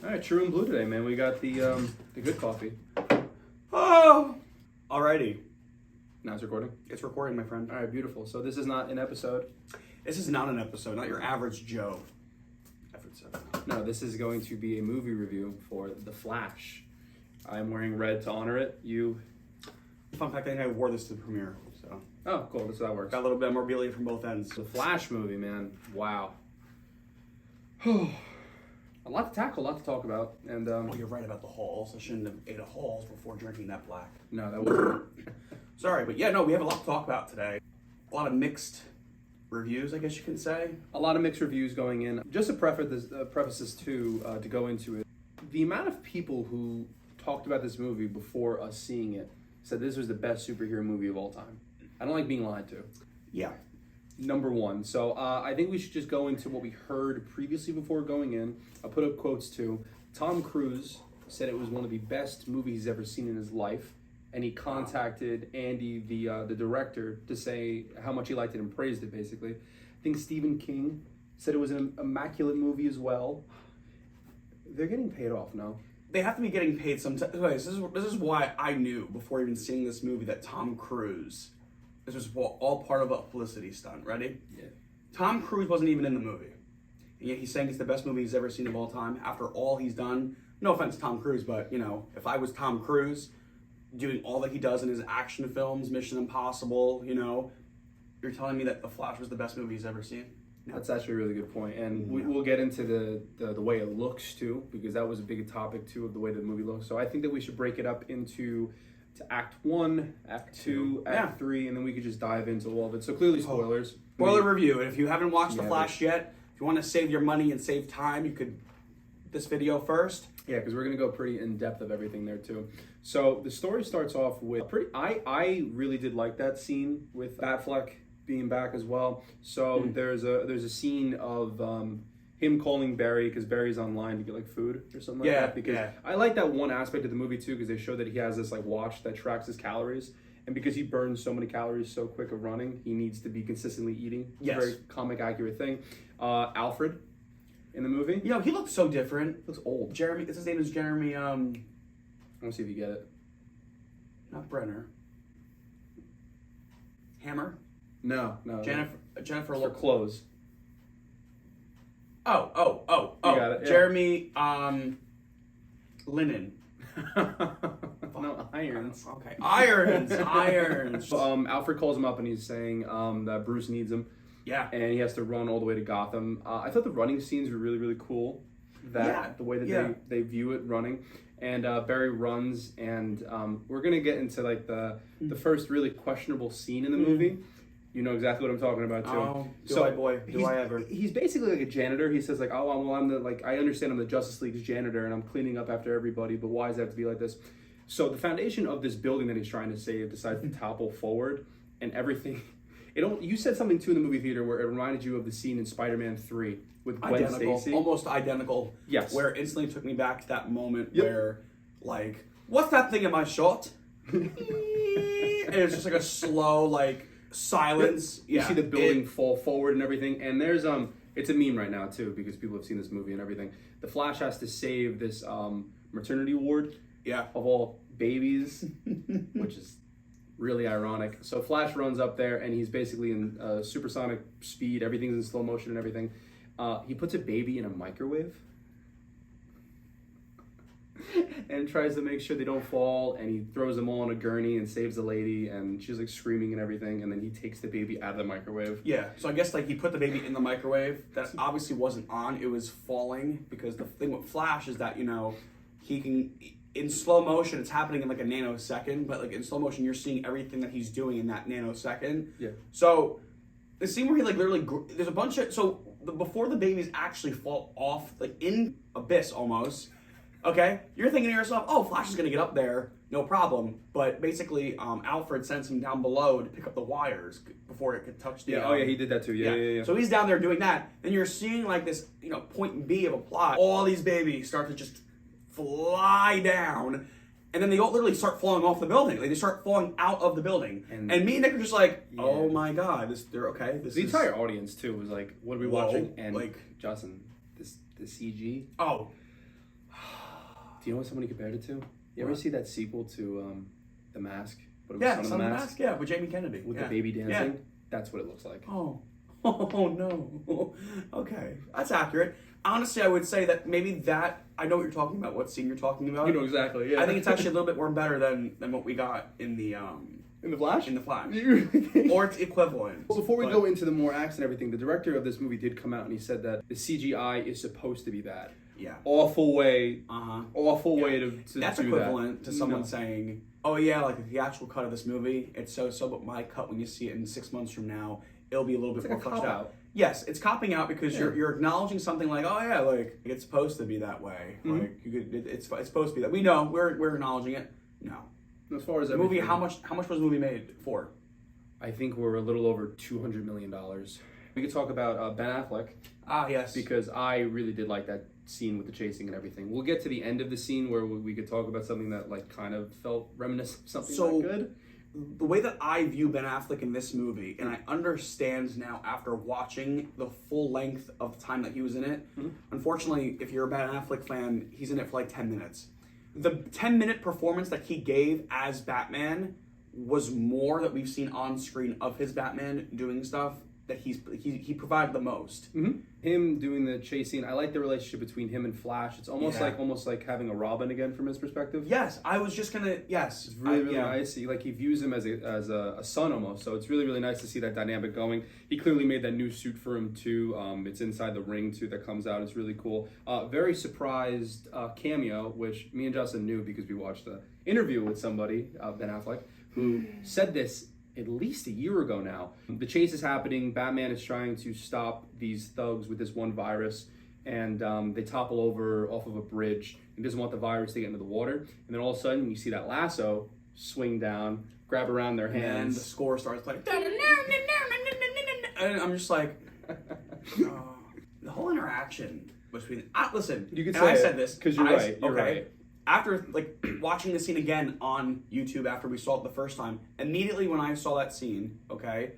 All right, True and Blue today, man. We got the good coffee. Oh, alrighty. Now it's recording. It's recording, my friend. All right, beautiful. So this is not an episode. This is not an episode, not your average Joe. No, this is going to be a movie review for The Flash. I'm wearing red to honor it. You? Fun fact, I think I wore this to the premiere. So. Oh, cool. That's how that works. Got a little bit of memorabilia from both ends. The Flash movie, man. Wow. A lot to tackle, a lot to talk about, and Oh, you're right about the halls. I shouldn't have ate a halls before drinking that black. No, that wasn't. Sorry, but yeah, no, we have a lot to talk about today. A lot of mixed reviews, I guess you can say. A lot of mixed reviews going in. Just to preface this to go into it, the amount of people who talked about this movie before us seeing it said this was the best superhero movie of all time. I don't like being lied to. Yeah. Number one. So I think we should just go into what we heard previously before going in. I'll put up quotes too. Tom Cruise said it was one of the best movies he's ever seen in his life. And he contacted Andy, the director, to say how much he liked it and praised it, basically. I think Stephen King said it was an immaculate movie as well. They're getting paid off now. They have to be getting paid sometimes. Okay, so this is why I knew before even seeing this movie that Tom Cruise, this was all part of a publicity stunt. Ready? Yeah. Tom Cruise wasn't even in the movie. And yet he's saying it's the best movie he's ever seen of all time after all he's done. No offense to Tom Cruise, but, you know, if I was Tom Cruise doing all that he does in his action films, Mission Impossible, you know, you're telling me that The Flash was the best movie he's ever seen? No. That's actually a really good point. And we'll get into the way it looks, too, because that was a big topic, too, of the way the movie looks. So I think that we should break it up into Act 1, Act 2, Act 3, and then we could just dive into all of it. So clearly spoilers. Spoiler review. And if you haven't watched The Flash yet, if you want to save your money and save time, you could this video first. Yeah, because we're going to go pretty in-depth of everything there, too. So the story starts off with I really did like that scene with Batfleck being back as well. So there's a scene of him calling Barry because Barry's online to get like food or something like that. Because I like that one aspect of the movie too, because they show that he has this like watch that tracks his calories, and because he burns so many calories so quick of running, he needs to be consistently eating. It's a very comic accurate thing. Alfred in the movie, you know, he looks so different. Looks old. Jeremy, his name is Jeremy. I want to see if you get it. Not Brenner. Hammer. No. Jennifer. For clothes. Oh. You got it, yeah. Jeremy, Linen. No, Irons. Okay. Irons. Alfred calls him up and he's saying that Bruce needs him. Yeah. And he has to run all the way to Gotham. I thought the running scenes were really, really cool. The way that they view it running. And Barry runs, and we're going to get into like the first really questionable scene in the movie. You know exactly what I'm talking about, too. Oh, do I ever. He's basically like a janitor. He says like, oh, well, I understand I'm the Justice League's janitor and I'm cleaning up after everybody, but why does it have to be like this? So the foundation of this building that he's trying to save decides to topple forward, and everything. You said something too in the movie theater where it reminded you of the scene in Spider-Man 3 with Gwen Stacy. Almost identical. Yes. Where it instantly took me back to that moment where, like, what's that thing in my shot? And it's just like a slow, like, silence. You see the building fall forward and everything. And there's it's a meme right now too, because people have seen this movie and everything. The Flash has to save this maternity ward of all babies, which is really ironic. So Flash runs up there and he's basically in supersonic speed. Everything's in slow motion and everything. He puts a baby in a microwave and tries to make sure they don't fall, and he throws them all on a gurney and saves the lady, and she's like screaming and everything, and then he takes the baby out of the microwave. Yeah, so I guess like he put the baby in the microwave. That obviously wasn't on, it was falling, because the thing with Flash is that, you know, he can, in slow motion, it's happening in like a nanosecond, but like in slow motion, you're seeing everything that he's doing in that nanosecond. Yeah. So the scene where he like literally, there's a bunch of, before the babies actually fall off, like in abyss almost, okay, you're thinking to yourself, oh, Flash is going to get up there, no problem. But basically, Alfred sends him down below to pick up the wires before it could touch the... he did that too. Yeah. So he's down there doing that. Then you're seeing like this, you know, point B of a plot. All these babies start to just fly down. And then they all literally start falling off the building. Like, they start falling out of the building. And me and Nick are just like, oh my God, they're okay. The entire audience too was like, what are we watching? And like, Justin, this CG. Oh. Do you know what somebody compared it to? You ever What? see that sequel to The Mask? But it was Yeah, Son Son of the Mask. Yeah, with Jamie Kennedy. with Yeah. the baby dancing. Yeah. That's what it looks like. Oh. Oh no. Okay, that's accurate. Honestly, I would say that maybe that I know what you're talking about. What scene you're talking about? You know exactly. Yeah. I think it's actually a little bit more better than what we got in the Flash. in the Flash, You really think? or it's equivalent. Well, before we But- go into the more acts and everything, the director of this movie did come out and he said that the CGI is supposed to be bad. Yeah. Awful way. Awful Yeah. way to That's do equivalent that. to someone No. saying, "Oh yeah, like the theatrical cut of this movie, it's so, but my cut when you see it in 6 months from now, it'll be a little bit It's more like a fleshed out." cop-out. Yes, it's copping out because Yeah. you're acknowledging something like, "Oh yeah, like it's supposed to be that way." Mhm. Like you could, it's supposed to be that. We know we're acknowledging it. No, As far as the movie. everything, How much was the movie made for? I think we're a little over $200 million. We could talk about Ben Affleck Ah yes, because I really did like that scene with the chasing and everything. We'll get to the end of the scene where we could talk about something that like kind of felt reminiscent of something So- that good. the way that I view Ben Affleck in this movie, and I understand now after watching the full length of the time that he was in it. Mhm. Unfortunately, if you're a Ben Affleck fan, he's in it for like 10 minutes. The 10-minute performance that he gave as Batman was more that we've seen on screen of his Batman doing stuff that he provided the most. Mm-hmm. Him doing the chasing, I like the relationship between him and Flash. It's almost Yeah. like having a Robin again from his perspective. Yes, I was just gonna. Yes, It's really, really yeah. nice. He views him as a son almost. So it's really, really nice to see that dynamic going. He clearly made that new suit for him too. It's inside the ring too that comes out. It's really cool. Very surprised cameo, which me and Justin knew because we watched the interview with somebody, Ben Affleck, who said this at least a year ago now. The chase is happening. Batman is trying to stop these thugs with this one virus. And they topple over off of a bridge. He doesn't want the virus to get into the water. And then all of a sudden, you see that lasso swing down, grab around their And hands. the score starts playing. And I'm just like, the whole interaction between. Listen, You could and say I it, said this 'cause you're right, you're okay. right. After like watching the scene again on YouTube after we saw it the first time, immediately when I saw that scene, okay,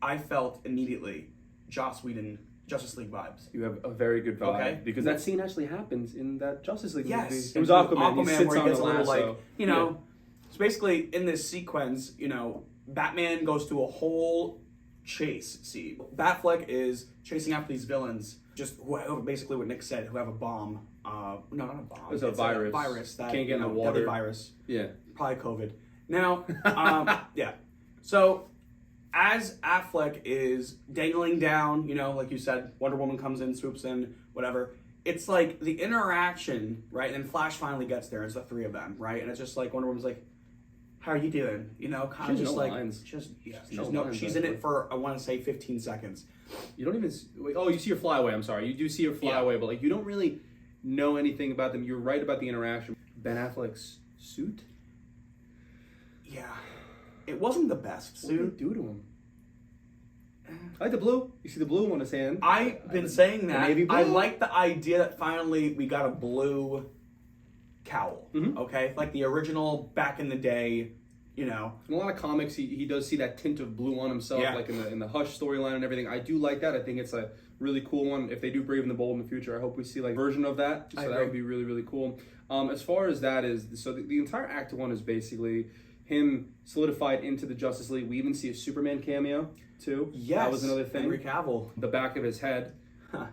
I felt immediately Joss Whedon Justice League vibes. You have a very good vibe. Okay. Because that scene actually happens in that Justice League movie. Yes, It was and Aquaman. He sits where he on gets the a little lasso. like, you know. So basically, in this sequence, you know, Batman goes through a whole chase scene. Batfleck is chasing after these villains, just basically what Nick said, who have a bomb. No, not a bomb. It's a virus. A virus that Can't get in the deadly water. virus. Yeah. Probably COVID. Now, yeah. So, as Affleck is dangling down, you know, like you said, Wonder Woman comes in, swoops in, whatever. It's like the interaction, right? And then Flash finally gets there. It's the three of them, right? And it's just like Wonder Woman's like, "How are you doing?" You know, kind of She has just no like, lines. just yeah, She has no lines, she's in actually. it for I want to say 15 seconds. You don't even... Wait, oh, you see her fly away. I'm sorry. You do see her fly Yeah. away, but like you don't really know anything about them. You're right about the interaction. Ben Affleck's suit? Yeah, it wasn't the best What did suit. they do to him? I like the blue. You see the blue on his hand? I've been saying that. navy blue? I like the idea that finally we got a blue cowl. Mhm. Okay, like the original back in the day. You know, In a lot of comics, he does see that tint of blue on himself, Yeah. like in the Hush storyline and everything. I do like that. I think it's a really cool one. If they do Brave and the Bold in the future, I hope we see like a version of that. I So that agree. would be really, really cool. As far as that is, so the entire Act 1 is basically him solidified into the Justice League. We even see a Superman cameo, too. yes, That was another thing. Henry Cavill. The back of his head. Huh.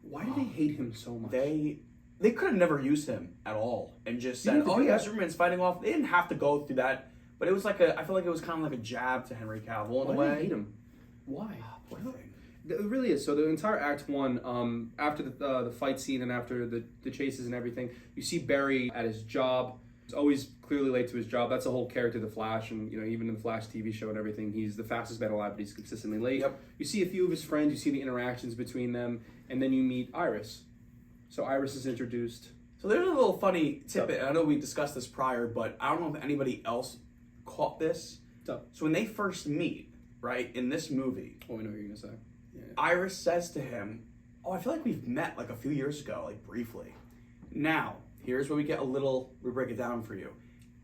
Why do they hate him so much? They could have never used him at all and just You said, didn't have "Oh to do yeah, that. Superman's fighting off." They didn't have to go through that, but it was like I feel like it was kind of like a jab to Henry Cavill in Why a do way. they hate him? Why? Poor thing. It really is. So the entire Act 1, after the fight scene and after the chases and everything, you see Barry at his job. He's always clearly late to his job. That's the whole character of the Flash, and you know even in the Flash TV show and everything, he's the fastest man alive, but he's consistently late. Yep. You see a few of his friends, you see the interactions between them, and then you meet Iris. So Iris is introduced. So there's a little funny tidbit. I know we discussed this prior, but I don't know if anybody else caught this. So, So when they first meet, right, in this movie, oh, I know what you're gonna say. Yeah. Iris says to him, "Oh, I feel like we've met like a few years ago, like briefly." Now, here's where we break it down for you.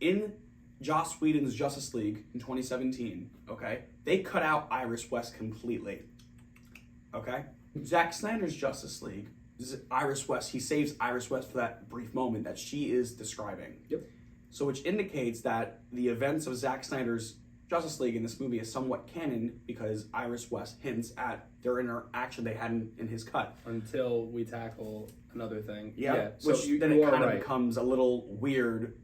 In Joss Whedon's Justice League in 2017, okay, they cut out Iris West completely. Okay? Zack Snyder's Justice League, Iris West, he saves Iris West for that brief moment that she is describing. Yep. So which indicates that the events of Zack Snyder's Justice League in this movie is somewhat canon because Iris West hints at their interaction they had in his cut. Until we tackle another thing. Yeah. So Which then it kind of becomes a little weird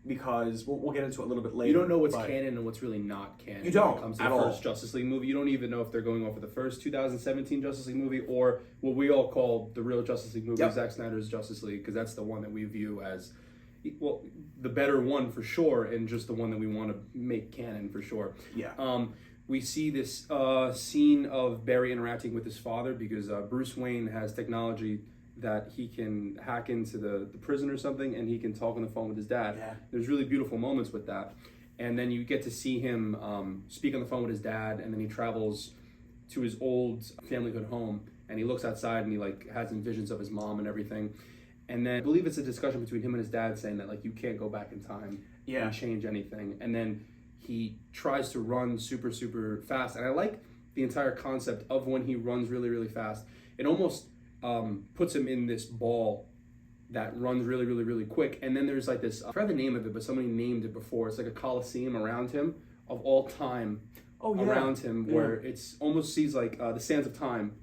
because we'll get into it a little bit later. You don't know what's canon and what's really not canon. You don't when it comes to at the all. first Justice League movie. You don't even know if they're going off of the first 2017 Justice League movie or what we all call the real Justice League movie, Zack Snyder's Justice League, because that's the one that we view as, well, the better one for sure, and just the one that we want to make canon for sure. Yeah. We see this scene of Barry interacting with his father because Bruce Wayne has technology that he can hack into the prison or something, and he can talk on the phone with his dad. Yeah. There's really beautiful moments with that. And then you get to see him speak on the phone with his dad, and then he travels to his old familyhood home, and he looks outside and he like has visions of his mom and everything. And then I believe it's a discussion between him and his dad saying that like you can't go back in time and change anything. And then he tries to run super, super fast. And I like the entire concept of when he runs really, really fast. It almost puts him in this ball that runs really, really, really quick. And then there's like this, I forgot the name of it, but somebody named it before. It's like a coliseum around him of all time around him where it's almost sees like the sands of time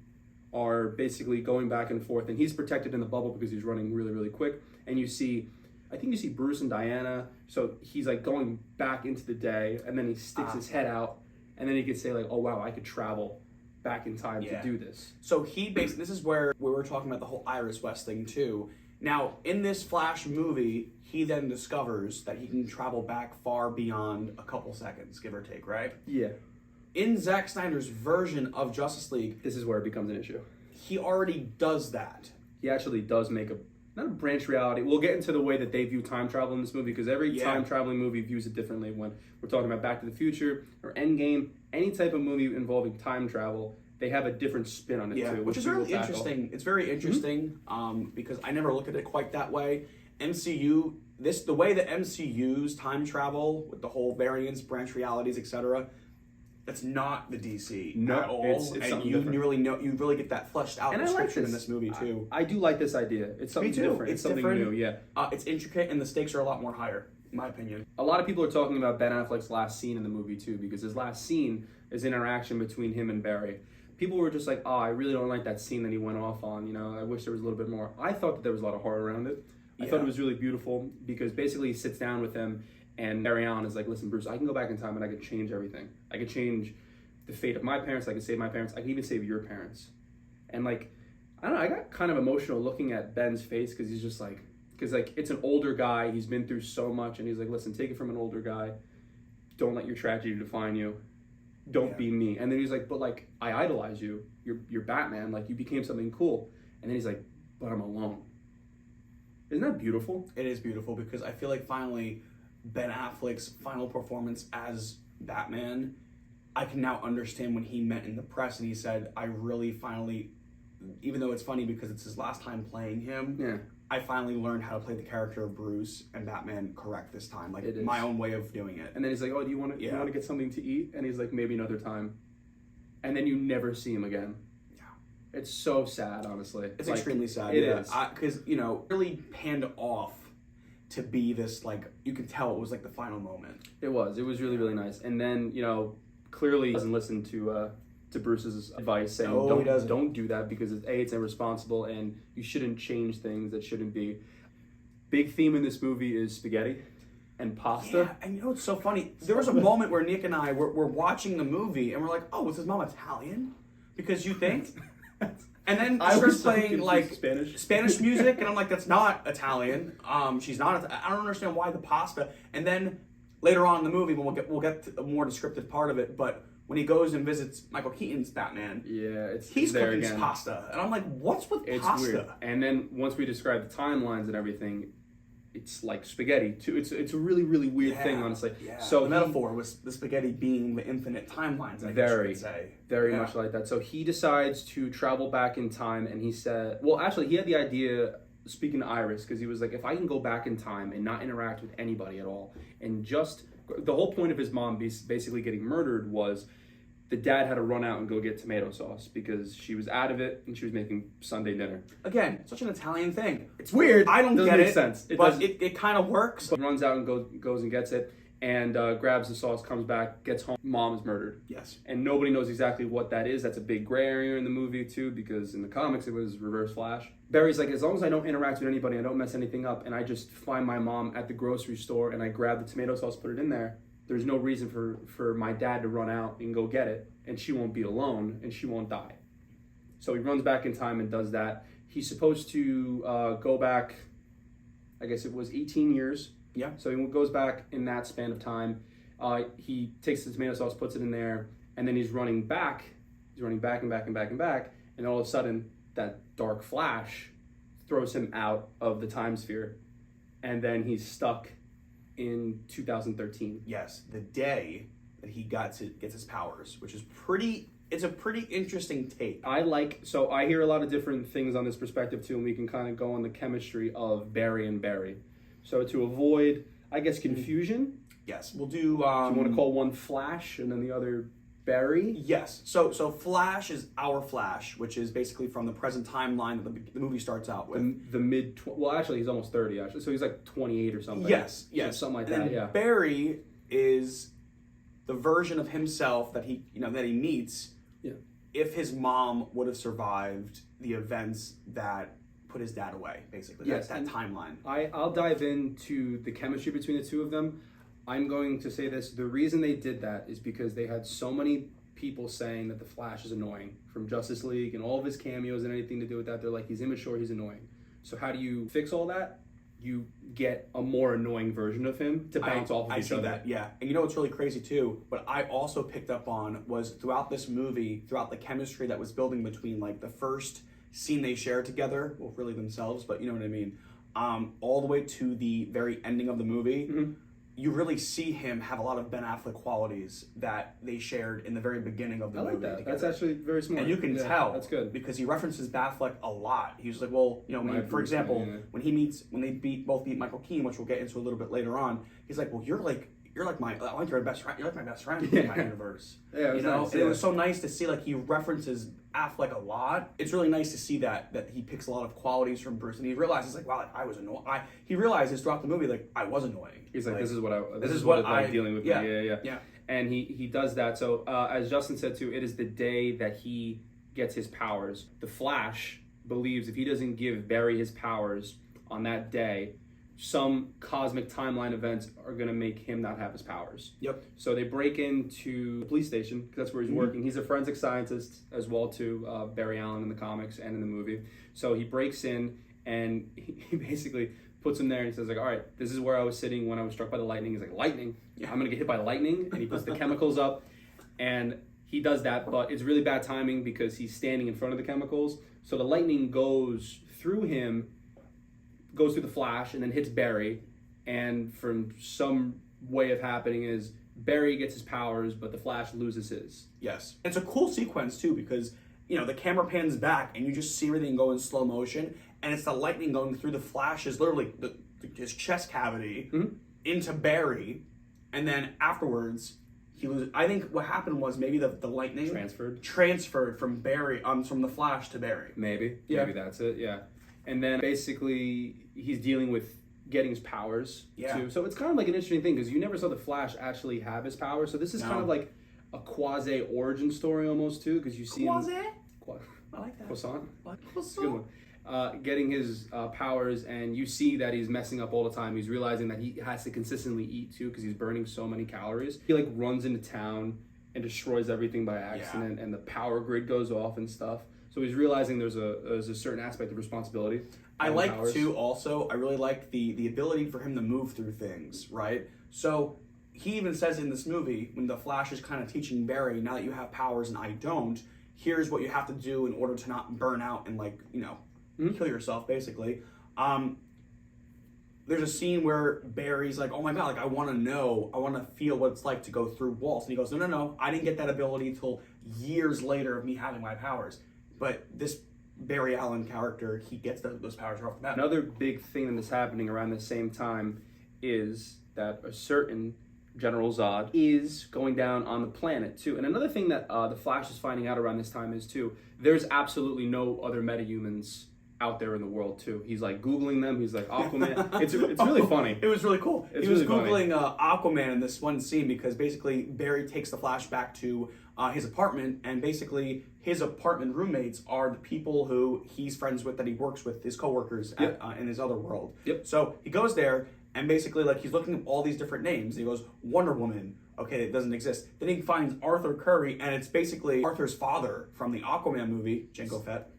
are basically going back and forth. And he's protected in the bubble because he's running really, really quick. And you see, I think you see Bruce and Diana. So he's like going back into the day, and then he sticks his head out, and then he could say like, oh wow, I could travel back in time to do this. So he basically, this is where we were talking about the whole Iris West thing too. Now, in this Flash movie, he then discovers that he can travel back far beyond a couple seconds, give or take, right? Yeah. In Zack Snyder's version of Justice League, This is where it becomes an issue. he already does that. He actually does make not a branch reality. We'll get into the way that they view time travel in this movie, because every time traveling movie views it differently. When we're talking about Back to the Future or Endgame, any type of movie involving time travel, they have a different spin on it too. Which is really interesting. It's very interesting because I never look at it quite that way. MCU, the way the MCU's time travel with the whole variants, branch realities, etc. That's not the DC at all. It's and you really get that fleshed out and description in this movie too. I do like this idea. It's something different. It's something new. Yeah. It's intricate and the stakes are a lot more higher, in my opinion. A lot of people are talking about Ben Affleck's last scene in the movie too, because his last scene is interaction between him and Barry. People were just like, oh, I really don't like that scene that he went off on. You know, I wish there was a little bit more. I thought that there was a lot of heart around it. I thought it was really beautiful because basically he sits down with him and Barry Allen is like, listen, Bruce, I can go back in time and I could change everything. I could change the fate of my parents. I could save my parents. I could even save your parents. And like, I don't know, I got kind of emotional looking at Ben's face because he's just like, it's an older guy. He's been through so much and he's like, listen, take it from an older guy. Don't let your tragedy define you. Don't be me. And then he's like, but like, I idolize you. You're Batman. Like, you became something cool. And then he's like, but I'm alone. Isn't that beautiful? It is beautiful because I feel like finally Ben Affleck's final performance as Batman, I can now understand when he met in the press and he said, I really finally, even though it's funny because it's his last time playing him, I finally learned how to play the character of Bruce and Batman correct this time. Like, my own way of doing it. And then he's like, oh, do you want to get something to eat? And he's like, maybe another time. And then you never see him again. Yeah. It's so sad, honestly. It's like, extremely sad. It is. Because, really panned off to be this, like, you could tell it was like the final moment. It was really, really nice. And then, clearly he doesn't listen to Bruce's advice saying don't do that because it's irresponsible and you shouldn't change things that shouldn't be. Big theme in this movie is spaghetti and pasta. Yeah, and it's so funny. There was a moment where Nick and I were watching the movie and we're like, oh, was his mom Italian? Because you think? And then she starts playing like Spanish music and I'm like, that's not Italian. She's not. I don't understand why the pasta. And then later on in the movie, we'll get to a more descriptive part of it, but when he goes and visits Micheal Keaton's Batman, he's cooking pasta, and I'm like, "What's with pasta?" It's weird. And then once we describe the timelines and everything, it's like spaghetti too. It's a really, really weird thing, honestly. Yeah. So the metaphor was the spaghetti being the infinite timelines. I guess you could say very much like that. So he decides to travel back in time, and he said, "Well, actually, he had the idea." Speaking to Iris, because he was like, if I can go back in time and not interact with anybody at all, and just the whole point of his mom basically getting murdered was the dad had to run out and go get tomato sauce because she was out of it and she was making Sunday dinner. Again, such an Italian thing. It's weird. I don't Doesn't get make it. sense. But it kind of works. But runs out and goes and gets it and grabs the sauce, comes back, gets home. Mom is murdered. Yes. And nobody knows exactly what that is. That's a big gray area in the movie too, because in the comics it was Reverse Flash. Barry's like, as long as I don't interact with anybody, I don't mess anything up, and I just find my mom at the grocery store and I grab the tomato sauce, put it in there, there's no reason for my dad to run out and go get it, and she won't be alone and she won't die. So he runs back in time and does that. He's supposed to go back, I guess it was 18 years. Yeah. So he goes back in that span of time. He takes the tomato sauce, puts it in there, and then he's running back. He's running back and back and back and back, and all of a sudden, that dark flash throws him out of the time sphere, and then he's stuck in 2013. Yes, the day that he gets his powers, which is it's a pretty interesting take. So I hear a lot of different things on this perspective too, and we can kind of go on the chemistry of Barry and Barry. So to avoid, I guess, confusion. Yes, we'll do. Do you want to call one Flash and then the other Barry? Yes. So Flash is our Flash, which is basically from the present timeline that the movie starts out with. The mid. Well, actually, he's almost 30. Actually, so he's like 28 or something. Yes. Something like and that. Yeah. Barry is the version of himself that he meets. Yeah. If his mom would have survived the events that put his dad away, basically. Yes, that timeline. I'll dive into the chemistry between the two of them. I'm going to say this. The reason they did that is because they had so many people saying that the Flash is annoying from Justice League and all of his cameos and anything to do with that. They're like, he's immature, he's annoying. So how do you fix all that? You get a more annoying version of him to bounce off of each other. I see that, yeah. And you know what's really crazy too? What I also picked up on was throughout this movie, throughout the chemistry that was building between like the first scene they shared together, well, really themselves, but you know what I mean, all the way to the very ending of the movie, you really see him have a lot of Ben Affleck qualities that they shared in the very beginning of the movie. I like that. Together. That's actually very smart. And you can tell. That's good. Because he references Batfleck a lot. He was like, well, you know, for example, when they both beat Micheal Keaton, which we'll get into a little bit later on, he's like, well, you're like my best friend. You're like my best friend in my universe. Yeah, you know, nice, and it was so nice to see like he references Affleck a lot. It's really nice to see that he picks a lot of qualities from Bruce, and he realizes like, wow, like, I was annoying. He realizes throughout the movie like I was annoying. He's like, this is what it's like dealing with me. Yeah. And he does that. So as Justin said too, it is the day that he gets his powers. The Flash believes if he doesn't give Barry his powers on that day, some cosmic timeline events are going to make him not have his powers. Yep. So they break into the police station because that's where he's working. He's a forensic scientist as well too, Barry Allen in the comics and in the movie. So he breaks in and he basically puts him there and he says like, all right, this is where I was sitting when I was struck by the lightning. He's like, lightning? Yeah. I'm going to get hit by lightning? And he puts the chemicals up and he does that, but it's really bad timing because he's standing in front of the chemicals. So the lightning goes through him, goes through the Flash, and then hits Barry. And from some way of happening is Barry gets his powers, but the Flash loses his. Yes. It's a cool sequence, too, because, you know, the camera pans back, and you just see everything go in slow motion, and it's the lightning going through the Flash's, literally, his chest cavity into Barry, and then afterwards, he loses. I think what happened was maybe the lightning transferred from Barry, from the Flash to Barry. Maybe that's it, yeah. And then basically he's dealing with getting his powers too. So it's kind of like an interesting thing because you never saw the Flash actually have his powers. So this is kind of like a quasi origin story almost too because you see him. I like that. Croissant. Croissant. Good one. Getting his powers, and you see that he's messing up all the time. He's realizing that he has to consistently eat too because he's burning so many calories. He like runs into town and destroys everything by accident, and the power grid goes off and stuff. So he's realizing there's a certain aspect of responsibility. I like too also, I really like the ability for him to move through things, right? So he even says in this movie, when the Flash is kind of teaching Barry, now that you have powers and I don't, here's what you have to do in order to not burn out and like, you know, kill yourself basically. There's a scene where Barry's like, oh my God, like I want to feel what it's like to go through walls. And he goes, no, I didn't get that ability until years later of me having my powers. But this Barry Allen character, he gets those powers right off the bat. Another big thing that's happening around the same time is that a certain General Zod, is going down on the planet too. And another thing that the Flash is finding out around this time is too, there's absolutely no other metahumans out there in the world too. He's like Googling them. He's like Aquaman. It's really funny. It was really cool. It's he was really Googling Aquaman in this one scene because basically Barry takes the Flash back to his apartment, and basically his apartment roommates are the people who he's friends with, that he works with, his coworkers in his other world. Yep. So he goes there, and basically like he's looking at all these different names. He goes, Wonder Woman. Okay, it doesn't exist. Then he finds Arthur Curry, and it's basically Arthur's father from the Aquaman movie, Jango Fett.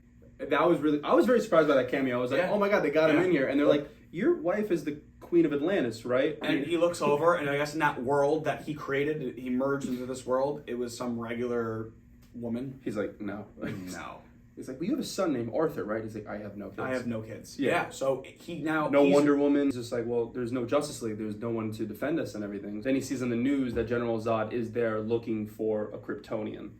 I was very surprised by that cameo. I was like, oh my god, they got him in here. And they're like, your wife is the Queen of Atlantis, right? And he looks over, and I guess in that world that he created, he merged into this world, it was some regular woman. He's like, no. No. He's like, well, you have a son named Arthur, right? He's like, I have no kids. I have no kids. Yeah. So he's Wonder Woman. He's just like, well, there's no Justice League. There's no one to defend us and everything. Then he sees on the news that General Zod is there looking for a Kryptonian.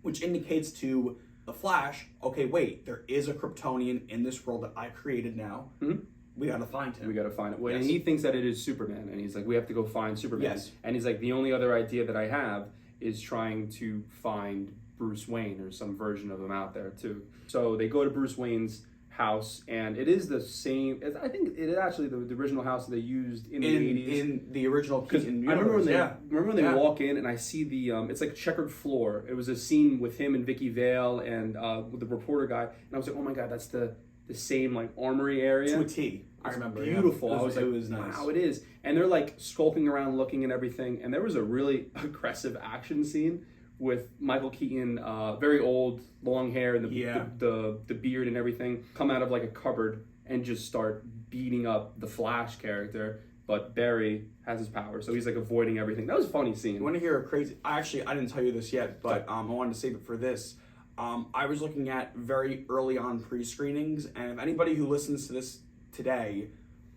Which indicates to the Flash, okay, wait, there is a Kryptonian in this world that I created now. Mm-hmm. We gotta find him. We gotta find it. Yes. And he thinks that it is Superman. And he's like, we have to go find Superman. Yes. And he's like, the only other idea that I have is trying to find Bruce Wayne or some version of him out there too. So they go to Bruce Wayne's house, and it is the same. I think it is actually the original house that they used in the 80s. In the original Keaton universe. I remember when they walk in and I see the it's like a checkered floor. It was a scene with him and Vicky Vale and with the reporter guy, and I was like, oh my god, that's the same like armory area. To a T. I remember. Beautiful. Yeah. I was like, it was nice. Wow, it is. And they're like skulking around looking and everything. And there was a really aggressive action scene with Micheal Keaton, very old, long hair, and the beard and everything, come out of like a cupboard and just start beating up the Flash character. But Barry has his power, so he's like avoiding everything. That was a funny scene. You want to hear a crazy? I didn't tell you this yet, but I wanted to save it for this. I was looking at very early on pre-screenings, and if anybody who listens to this today,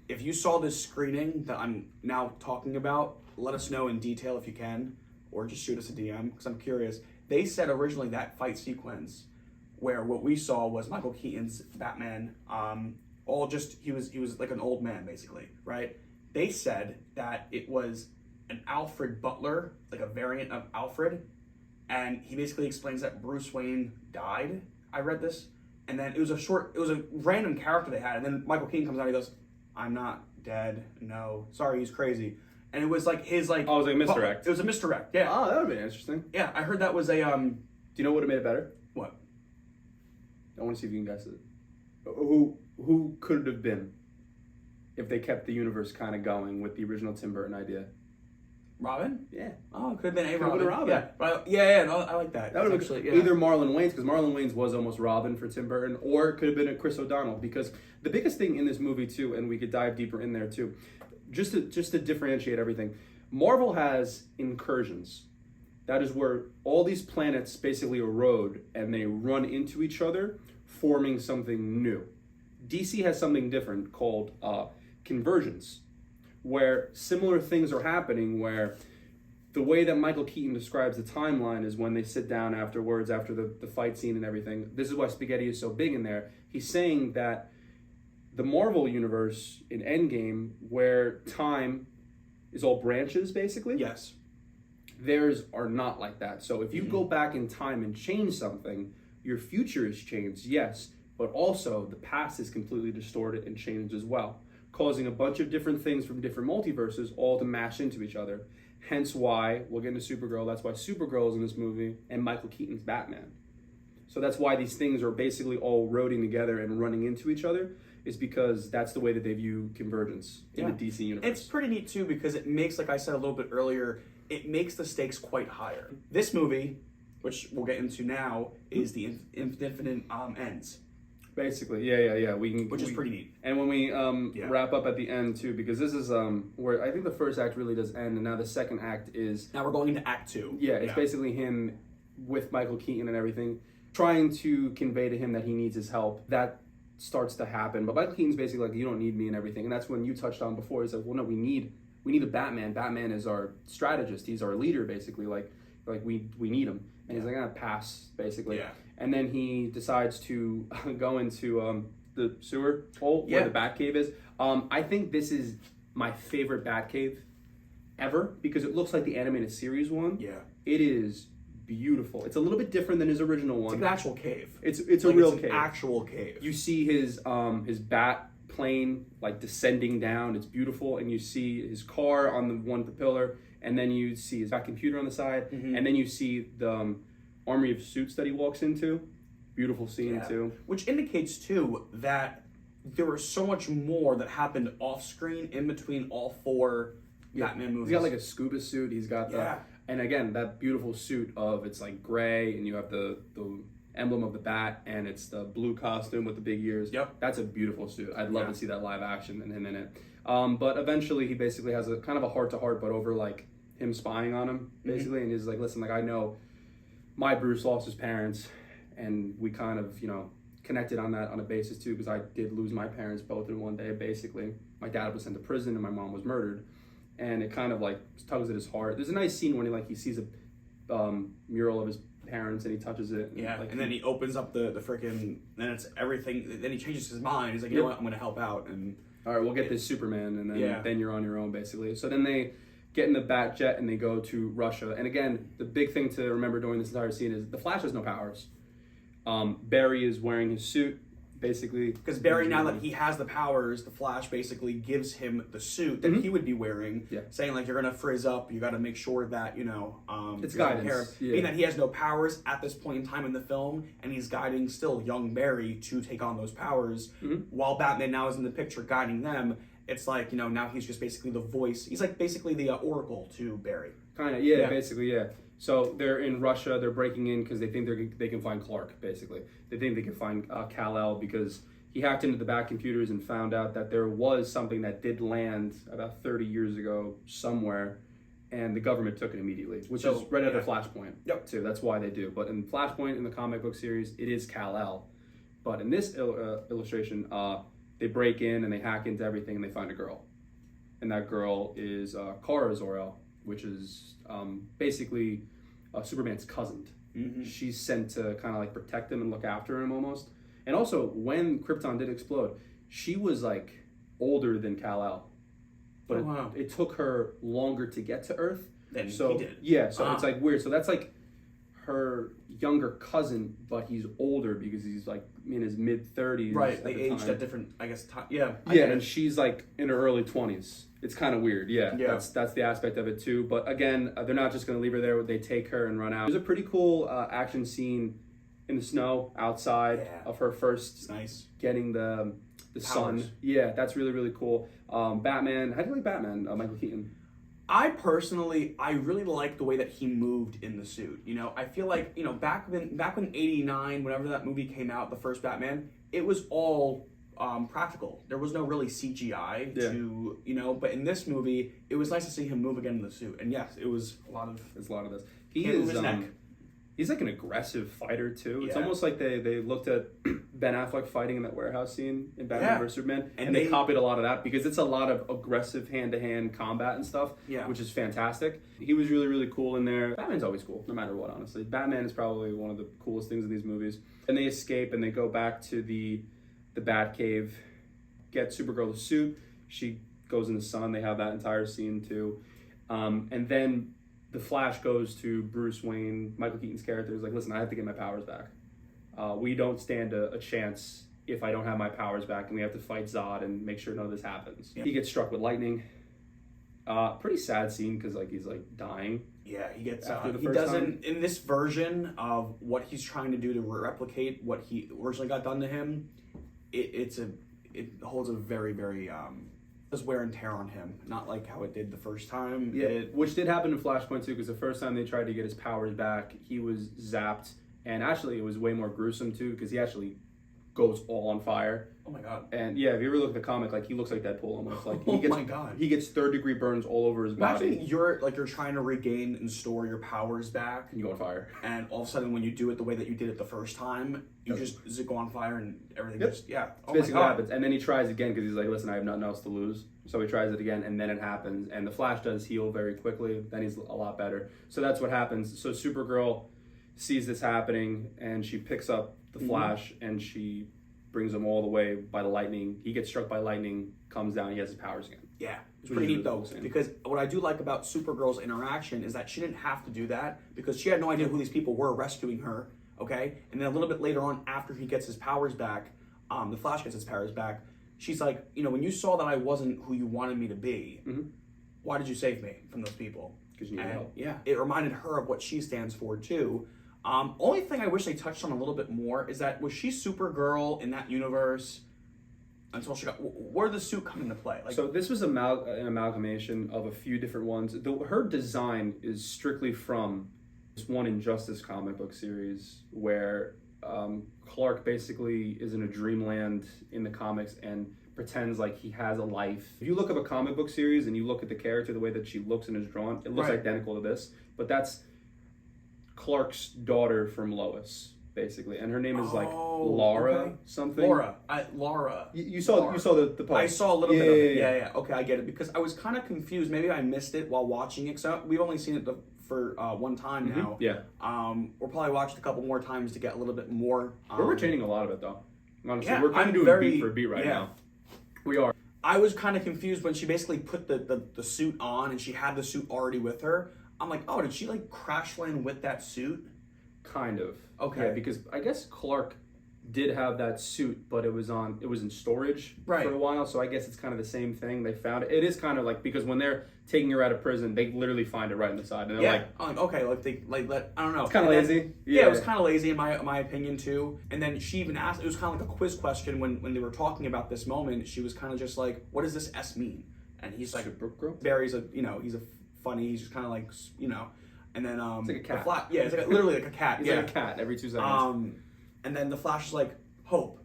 if you saw this screening that I'm now talking about, let us know in detail if you can, or just shoot us a DM, because I'm curious. They said originally that fight sequence, where what we saw was Micheal Keaton's Batman, he was like an old man basically, right? They said that it was an Alfred Butler, like a variant of Alfred, and he basically explains that Bruce Wayne died. I read this, and then it was a random character they had, and then Micheal Keaton comes out and he goes, I'm not dead, no, sorry, he's crazy. And it was like his like... Oh, it was like a misdirect. It was a misdirect, yeah. Oh, that would have been interesting. Yeah, I heard that was a... Do you know what would have made it better? What? I want to see if you can guess it. Who could it have been if they kept the universe kind of going with the original Tim Burton idea? Robin? Yeah. Oh, it could have been Could've been Robin. Yeah, no, I like that. That would have actually been either Marlon Wayans, because Marlon Wayans was almost Robin for Tim Burton, or it could have been a Chris O'Donnell, because the biggest thing in this movie too, and we could dive deeper in there too, just to differentiate everything, Marvel has incursions. That is where all these planets basically erode and they run into each other, forming something new. DC has something different called Convergence, where similar things are happening, where the way that Micheal Keaton describes the timeline is when they sit down afterwards, after the fight scene and everything. This is why spaghetti is so big in there. He's saying that the Marvel universe in Endgame, where time is all branches, basically. Yes. Theirs are not like that. So if you go back in time and change something, your future is changed, yes, but also the past is completely distorted and changed as well, causing a bunch of different things from different multiverses all to mash into each other. Hence why, we'll get into Supergirl, that's why Supergirl is in this movie, and Micheal Keaton's Batman. So that's why these things are basically all roding together and running into each other, is because that's the way that they view convergence in the DC universe. It's pretty neat too, because it makes, like I said a little bit earlier, it makes the stakes quite higher. This movie, which we'll get into now, is the Infinite Ends. Basically, yeah. Which is pretty neat. And when we wrap up at the end too, because this is where I think the first act really does end, and now the second act is... Now we're going into Act 2. Yeah, it's basically him with Micheal Keaton and everything, trying to convey to him that he needs his help. That starts to happen, but Micheal Keaton's basically like, you don't need me and everything, and that's when you touched on before. He's like, well, no, we need a Batman. Batman is our strategist. He's our leader, basically. Like we need him. And he's like, pass, basically. Yeah. And then he decides to go into the sewer hole where the Batcave is. I think this is my favorite Batcave ever because it looks like the animated series one. Yeah. It is beautiful. It's a little bit different than his original one. It's like an actual cave. It's a real cave. Actual cave. You see his bat plane like descending down. It's beautiful, and you see his car on the one pillar, and then you see his bat computer on the side, and then you see the army of suits that he walks into. Beautiful scene too. Which indicates too that there was so much more that happened off screen in between all 4 Batman movies. He's got like a scuba suit. He's got and again that beautiful suit of it's like gray, and you have the emblem of the bat, and it's the blue costume with the big ears. Yep, that's a beautiful suit. I'd love to see that live action and him in it. But eventually he basically has a kind of a heart to heart, but over like him spying on him basically, and he's like, listen, like I know my Bruce lost his parents, and we kind of connected on that on a basis too, because I did lose my parents both in one day basically. My dad was sent to prison and my mom was murdered, and it kind of like tugs at his heart. There's a nice scene when he sees a mural of his parents and he touches it. And then he opens up the freaking, then it's everything. Then he changes his mind. He's like, you know what, I'm going to help out. And all right, we'll get this Superman, and then you're on your own basically. So then they get in the bat jet and they go to Russia. And again, the big thing to remember during this entire scene is the Flash has no powers. Barry is wearing his suit. Basically, because Barry, now that he has the powers, the Flash basically gives him the suit that he would be wearing, saying like, you're gonna frizz up, you got to make sure that it's guidance. Being that he has no powers at this point in time in the film, and he's guiding still young Barry to take on those powers, while Batman now is in the picture guiding them. It's like now he's just basically the voice. He's like basically the Oracle to Barry. Kind of, basically. So they're in Russia. They're breaking in because they think they can find Clark. Basically, they think they can find Kal-El because he hacked into the Bat computers and found out that there was something that did land about 30 years ago somewhere, and the government took it immediately, which is right at the Flashpoint. Too. That's why they do. But in Flashpoint in the comic book series, it is Kal-El. But in this illustration, they break in and they hack into everything and they find a girl, and that girl is Kara Zor-El, which is basically Superman's cousin. She's sent to kind of like protect him and look after him almost. And also, when Krypton did explode, she was like older than Kal-El, but it took her longer to get to Earth than he did. Yeah, so it's like weird. So that's like her younger cousin, but he's older because he's like in his mid-30s. Right, they aged at different, I guess, time. And she's like in her early 20s. It's kind of weird. That's the aspect of it too. But again, they're not just going to leave her there. They take her and run out. There's a pretty cool action scene in the snow outside of her first getting the sun. Yeah, that's really, really cool. Batman, how do you like Batman, Micheal Keaton? I really like the way that he moved in the suit. I feel like, back when 89, whenever that movie came out, the first Batman, it was all practical. There was no really CGI to, but in this movie, it was nice to see him move again in the suit. And yes, it was a lot of this. He is, he's like an aggressive fighter too. It's almost like they looked at Ben Affleck fighting in that warehouse scene in Batman vs Superman, and they copied a lot of that because it's a lot of aggressive hand-to-hand combat and stuff, which is fantastic. He was really, really cool in there. Batman's always cool, no matter what, honestly. Batman is probably one of the coolest things in these movies. And they escape and they go back to the Batcave, get Supergirl the suit. She goes in the sun. They have that entire scene too. And then the Flash goes to Bruce Wayne, Micheal Keaton's character, is like, listen, I have to get my powers back. We don't stand a chance if I don't have my powers back, and we have to fight Zod and make sure none of this happens. He gets struck with lightning. Pretty sad scene because he's dying. Yeah, he gets after the he first doesn't time. In this version of what he's trying to do to replicate what he originally got done to him. It holds a very, very there's wear and tear on him, not like how it did the first time. Which did happen in Flashpoint too, because the first time they tried to get his powers back, he was zapped, and actually it was way more gruesome too, because he actually goes all on fire. Oh my god! And if you ever look at the comic, he looks like Deadpool almost. My god! He gets third-degree burns all over his body. Imagine you're trying to regain and store your powers back, and you go on fire, and all of a sudden when you do it the way that you did it the first time, you just go on fire and everything just Oh basically what happens. And then he tries again because he's like, listen, I have nothing else to lose. So he tries it again, and then it happens. And the Flash does heal very quickly. Then he's a lot better. So that's what happens. So Supergirl sees this happening, and she picks up the Flash, and she brings him all the way by the lightning. He gets struck by lightning, comes down, he has his powers again. Yeah. It's pretty neat though, Insane. because what I do like about Supergirl's interaction is that she didn't have to do that because she had no idea who these people were rescuing her. Okay, and then a little bit later on, after he gets his powers back, the Flash gets his powers back. She's like, you know, when you saw that I wasn't who you wanted me to be, why did you save me from those people? Because you need help. Yeah, it reminded her of what she stands for too. Only thing I wish they touched on a little bit more is that was she Supergirl in that universe until she got where did the suit come into play? Like, so this was an amalgamation of a few different ones. Her design is strictly from this one Injustice comic book series where Clark basically is in a dreamland in the comics and pretends like he has a life. If you look up a comic book series and you look at the character, the way that she looks and is drawn, it looks identical to this. But that's Clark's daughter from Lois, basically, and her name is like Laura something. Laura. You saw the post. I saw a little bit of it. Yeah. Okay, I get it because I was kind of confused. Maybe I missed it while watching it. So we've only seen it for one time now. Yeah. We'll probably watch it a couple more times to get a little bit more. We're retaining a lot of it though. Honestly, yeah, we're kind of doing beat for beat right now. We are. I was kind of confused when she basically put the suit on and she had the suit already with her. I'm like, oh, did she like crash land with that suit? Kind of. Okay. Yeah, because I guess Clark did have that suit, but it was in storage for a while, so I guess it's kind of the same thing. They found it. It is kind of like, because when they're taking her out of prison, they literally find it right in the side, and they're like, okay, like they let I don't know. It's kind of lazy. Yeah, it was kind of lazy in my opinion too. And then she even asked. It was kind of like a quiz question when they were talking about this moment. She was kind of just like, "What does this S mean?" And he's like, Supergirl? Barry's he's a funny. He's just kind of like And then it's like a cat. It's like literally like a cat. He's like a cat every 2 seconds. And then the Flash is like hope,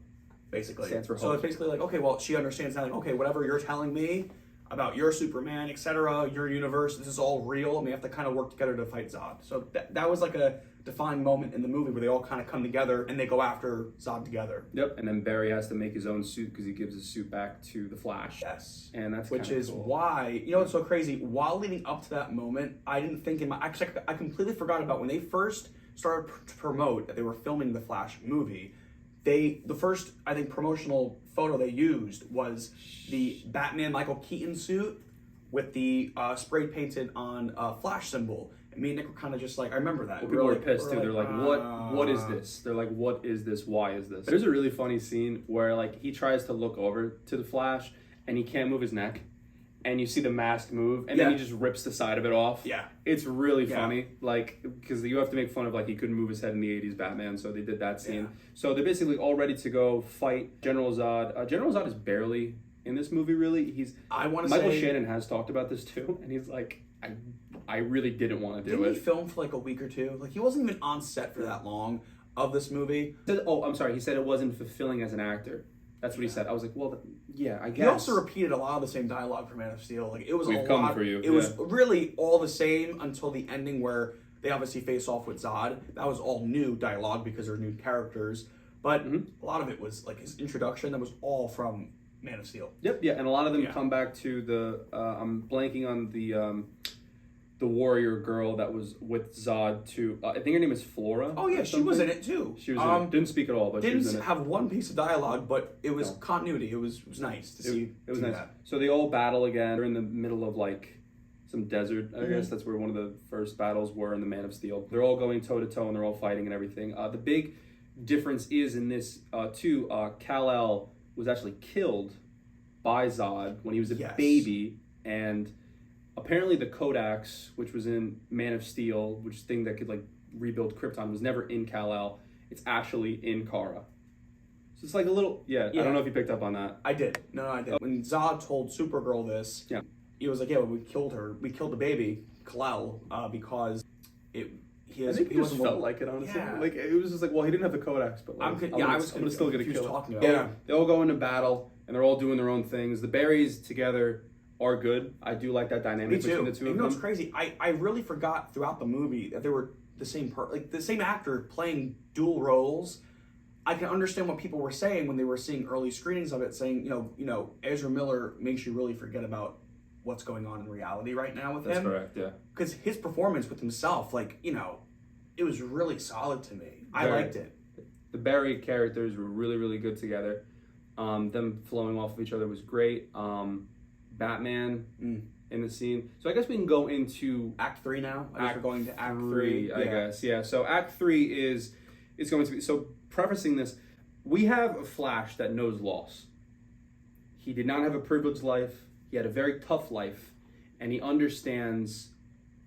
basically. Stands for hope. So it's basically like, okay, well, she understands now, like, okay, whatever you're telling me about your Superman, etc., your universe, this is all real, and we have to kind of work together to fight Zod. So that was like a defined moment in the movie where they all kind of come together and they go after Zod together. Yep, and then Barry has to make his own suit because he gives his suit back to the Flash. Yes. And that's which is cool. why, it's so crazy. While leading up to that moment, I didn't think I completely forgot about when they first started to promote that they were filming the Flash movie. The first, I think, promotional photo they used was the Batman Micheal Keaton suit with the spray painted on Flash symbol. And me and Nick were kind of just like, I remember that. Well, people were pissed too. They're like, what is this? They're like, what is this? Why is this? There's a really funny scene where like he tries to look over to the Flash and he can't move his neck. And you see the mask move, and then he just rips the side of it off. Yeah. It's really funny, like, because you have to make fun of, like, he couldn't move his head in the 80s Batman, so they did that scene. Yeah. So they're basically all ready to go fight General Zod. General Zod is barely in this movie, really. Michael Shannon has talked about this, too, and he's like, I really didn't want to do it. Didn't he film for, like, a week or two? Like, he wasn't even on set for that long of this movie. I'm sorry, he said it wasn't fulfilling as an actor. That's what he said. I was like, well, yeah, I guess. He also repeated a lot of the same dialogue for Man of Steel. Like it was We've come for you. It was really all the same until the ending where they obviously face off with Zod. That was all new dialogue because they're new characters. But a lot of it was like his introduction. That was all from Man of Steel. Yep, yeah, and a lot of them come back to the. I'm blanking on the warrior girl that was with Zod too. I think her name is Flora. Oh yeah, she was in it too. She was in it. Didn't speak at all, but she was in it. Didn't have one piece of dialogue, but it was continuity. It was nice to see. It was nice. That. So they all battle again. They're in the middle of like some desert. I guess that's where one of the first battles were in the Man of Steel. They're all going toe to toe and they're all fighting and everything. The big difference is in this too. Kal-El was actually killed by Zod when he was a baby, and apparently the Kodaks, which was in Man of Steel, which is the thing that could like rebuild Krypton, was never in Kal-El. It's actually in Kara. So it's like a little, I don't know if you picked up on that. I did. No, I did. When Zod told Supergirl this, he was like, we killed her. We killed the baby, Kal-El, because I think he just felt like it, honestly. Yeah. Like, it was just like, well, he didn't have the Kodaks, but like, I'm gonna still get a kill. Yeah, they all go into battle, and they're all doing their own things. The Barrys together are good. I do like that dynamic between the two of them. You know what's crazy? I really forgot throughout the movie that they were the same the same actor playing dual roles. I can understand what people were saying when they were seeing early screenings of it, saying, Ezra Miller makes you really forget about what's going on in reality right now with him. That's correct, yeah. Because his performance with himself, it was really solid to me. I liked it. The Barry characters were really, really good together. Them flowing off of each other was great. Batman in the scene. So I guess we can go into Act 3 now. I guess we're going to Act 3. I guess, yeah. So Act 3 is going to be, so prefacing this, we have a Flash that knows loss. He did not have a privileged life. He had a very tough life, and he understands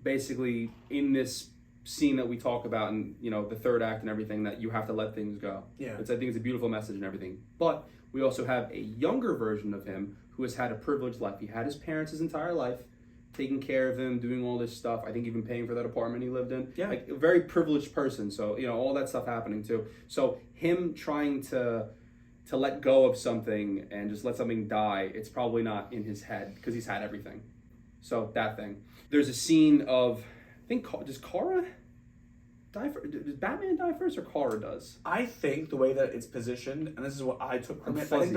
basically in this scene that we talk about in, you know, the third act and everything, that you have to let things go. Yeah. I think it's a beautiful message and everything. But we also have a younger version of him who has had a privileged life. He had his parents his entire life, taking care of him, doing all this stuff. I think even paying for that apartment he lived in. Yeah. Like a very privileged person. So, you know, all that stuff happening too. So him trying to let go of something and just let something die, it's probably not in his head because he's had everything. So that thing. There's a scene of, I think, does Kara die first? Does Batman die first or Kara does? I think the way that it's positioned, and this is what I took from it, I think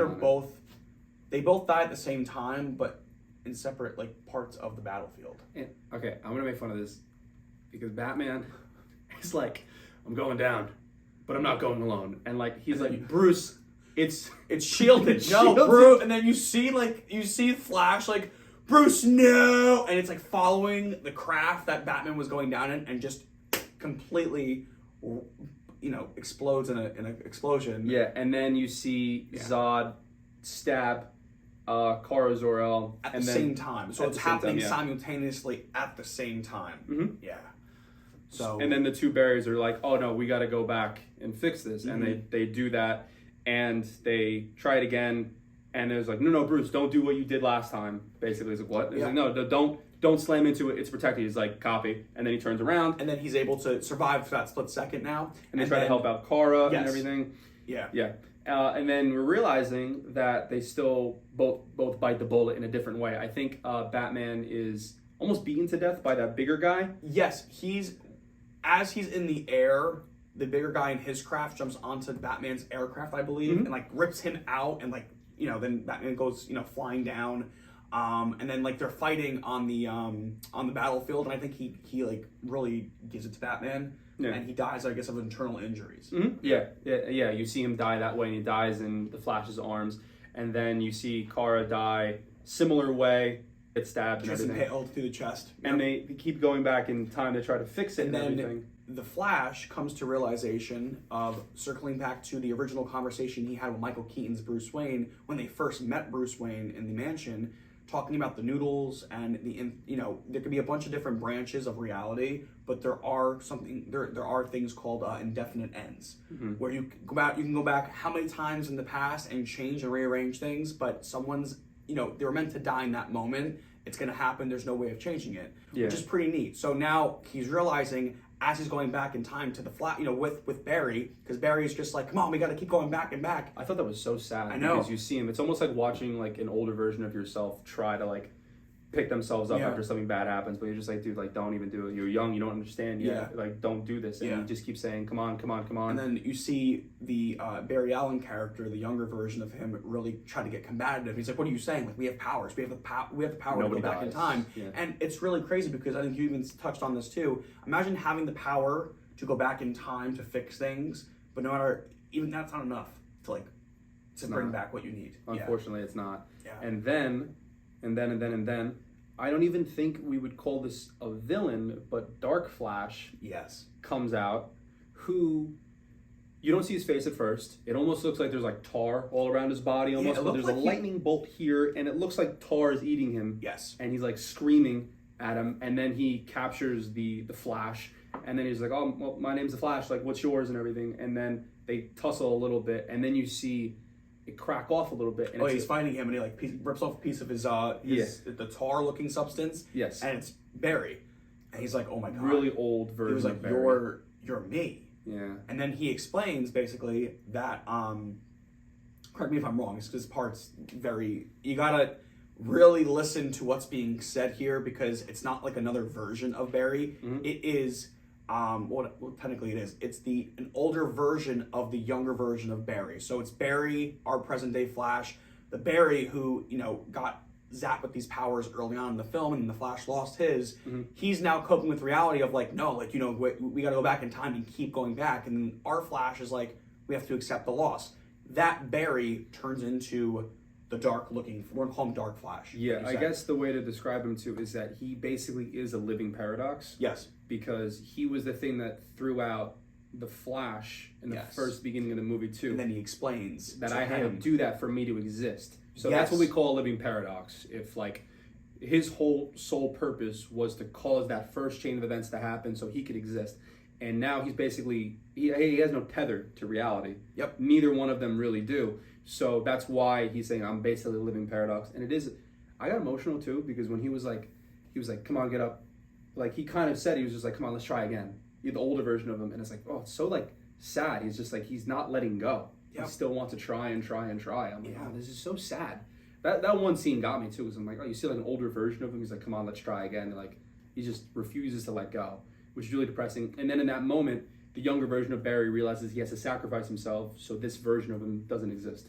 they both die at the same time, but in separate like parts of the battlefield. And, okay, I'm gonna make fun of this because Batman is like, I'm going down, but I'm not going alone. And like he's like, Bruce, it's shielded. It's no, shielded. Bruce, and then you see Flash like, Bruce, no, and it's like following the craft that Batman was going down in, and just completely, you know, explodes in an explosion. Yeah, and then you see Zod stab Kara Zor-El at the same time. So it's happening time, simultaneously at the same time. Mm-hmm. Yeah. So and then the two Barrys are like, oh no, we got to go back and fix this, and they do that, and they try it again, and there's like, no, Bruce, don't do what you did last time. Basically, it's like, what? It's like, no, don't slam into it. It's protected. He's like, copy, and then he turns around, and then he's able to survive for that split second now, and they try to help out Kara and everything. Yeah. And then we're realizing that they still both bite the bullet in a different way. I think Batman is almost beaten to death by that bigger guy. Yes, as he's in the air, the bigger guy in his craft jumps onto Batman's aircraft, I believe, and like rips him out, and like, you know, then Batman goes, you know, flying down, and then like they're fighting on the battlefield, and I think he like really gives it to Batman. Yeah. And he dies, I guess, of internal injuries. Mm-hmm. Yeah. You see him die that way, and he dies in the Flash's arms. And then you see Kara die similar way, get stabbed and everything. Impaled through the chest. And they keep going back in time to try to fix it and everything. The Flash comes to realization of circling back to the original conversation he had with Micheal Keaton's Bruce Wayne when they first met Bruce Wayne in the mansion, talking about the noodles and there could be a bunch of different branches of reality, but there are things called indefinite ends, where you can go back how many times in the past and change and rearrange things, but someone's, they were meant to die in that moment. It's going to happen. There's no way of changing it, which is pretty neat. So now he's realizing, as he's going back in time to the with Barry, because Barry is just like, come on, we got to keep going back and back. I thought that was so sad. I know. Because you see him. It's almost like watching like an older version of yourself try to like pick themselves up after something bad happens, but you're just like, dude, like, don't even do it. You're young, you don't understand yet. Like, don't do this. And he just keeps saying, come on. And then you see the Barry Allen character, the younger version of him, really try to get combative. He's like, what are you saying? Like, we have powers. We have the power to go back in time. Yeah. And it's really crazy because I think you even touched on this too. Imagine having the power to go back in time to fix things, but no matter, even that's not enough to bring back what you need. Unfortunately, it's not. Yeah. And then, I don't even think we would call this a villain, but Dark Flash comes out, who you don't see his face at first. It almost looks like there's like tar all around his body almost, but there's a lightning bolt here, and it looks like tar is eating him. Yes. And he's like screaming at him, and then he captures the Flash, and then he's like, oh, well, my name's the Flash, like, what's yours and everything, and then they tussle a little bit, and then you see it crack off a little bit. And he's fighting him, and he like rips off a piece of his the tar-looking substance. Yes. And it's Barry, and he's like, oh my god, really old version. He was like, of Barry. You're me. Yeah. And then he explains basically that correct me if I'm wrong, it's because parts you gotta really listen to what's being said here, because it's not like another version of Barry. Mm-hmm. It is technically it is. It's an older version of the younger version of Barry. So it's Barry, our present day Flash, the Barry who, got zapped with these powers early on in the film, and the Flash lost his. Mm-hmm. He's now coping with reality of like, no, like, we got to go back in time and keep going back. And our Flash is like, we have to accept the loss. That Barry turns into the dark-looking, we're going to call him Dark Flash. Yeah, like you I said. guess the way to describe him too is that he basically is a living paradox. Yes. Because he was the thing that threw out the Flash in the Yes. first beginning of the movie too. And then he explains that to I had to him. do that for me to exist. So Yes. that's what we call a living paradox. If like his whole sole purpose was to cause that first chain of events to happen so he could exist. And now he's basically, he has no tether to reality. Yep. Neither one of them really do. So that's why he's saying I'm basically a living paradox. And it is, I got emotional too, because when he was like, come on, get up. Like he kind of said, he was just like, come on, let's try again. The older version of him. And it's like, oh, it's so like sad. He's just like, he's not letting go. Yep. He still wants to try and try and try. I'm like, Yeah. oh, this is so sad. That one scene got me too, because I'm like, oh, you see like an older version of him. He's like, come on, let's try again. And like, he just refuses to let go, which is really depressing. And then in that moment, the younger version of Barry realizes he has to sacrifice himself, so this version of him doesn't exist.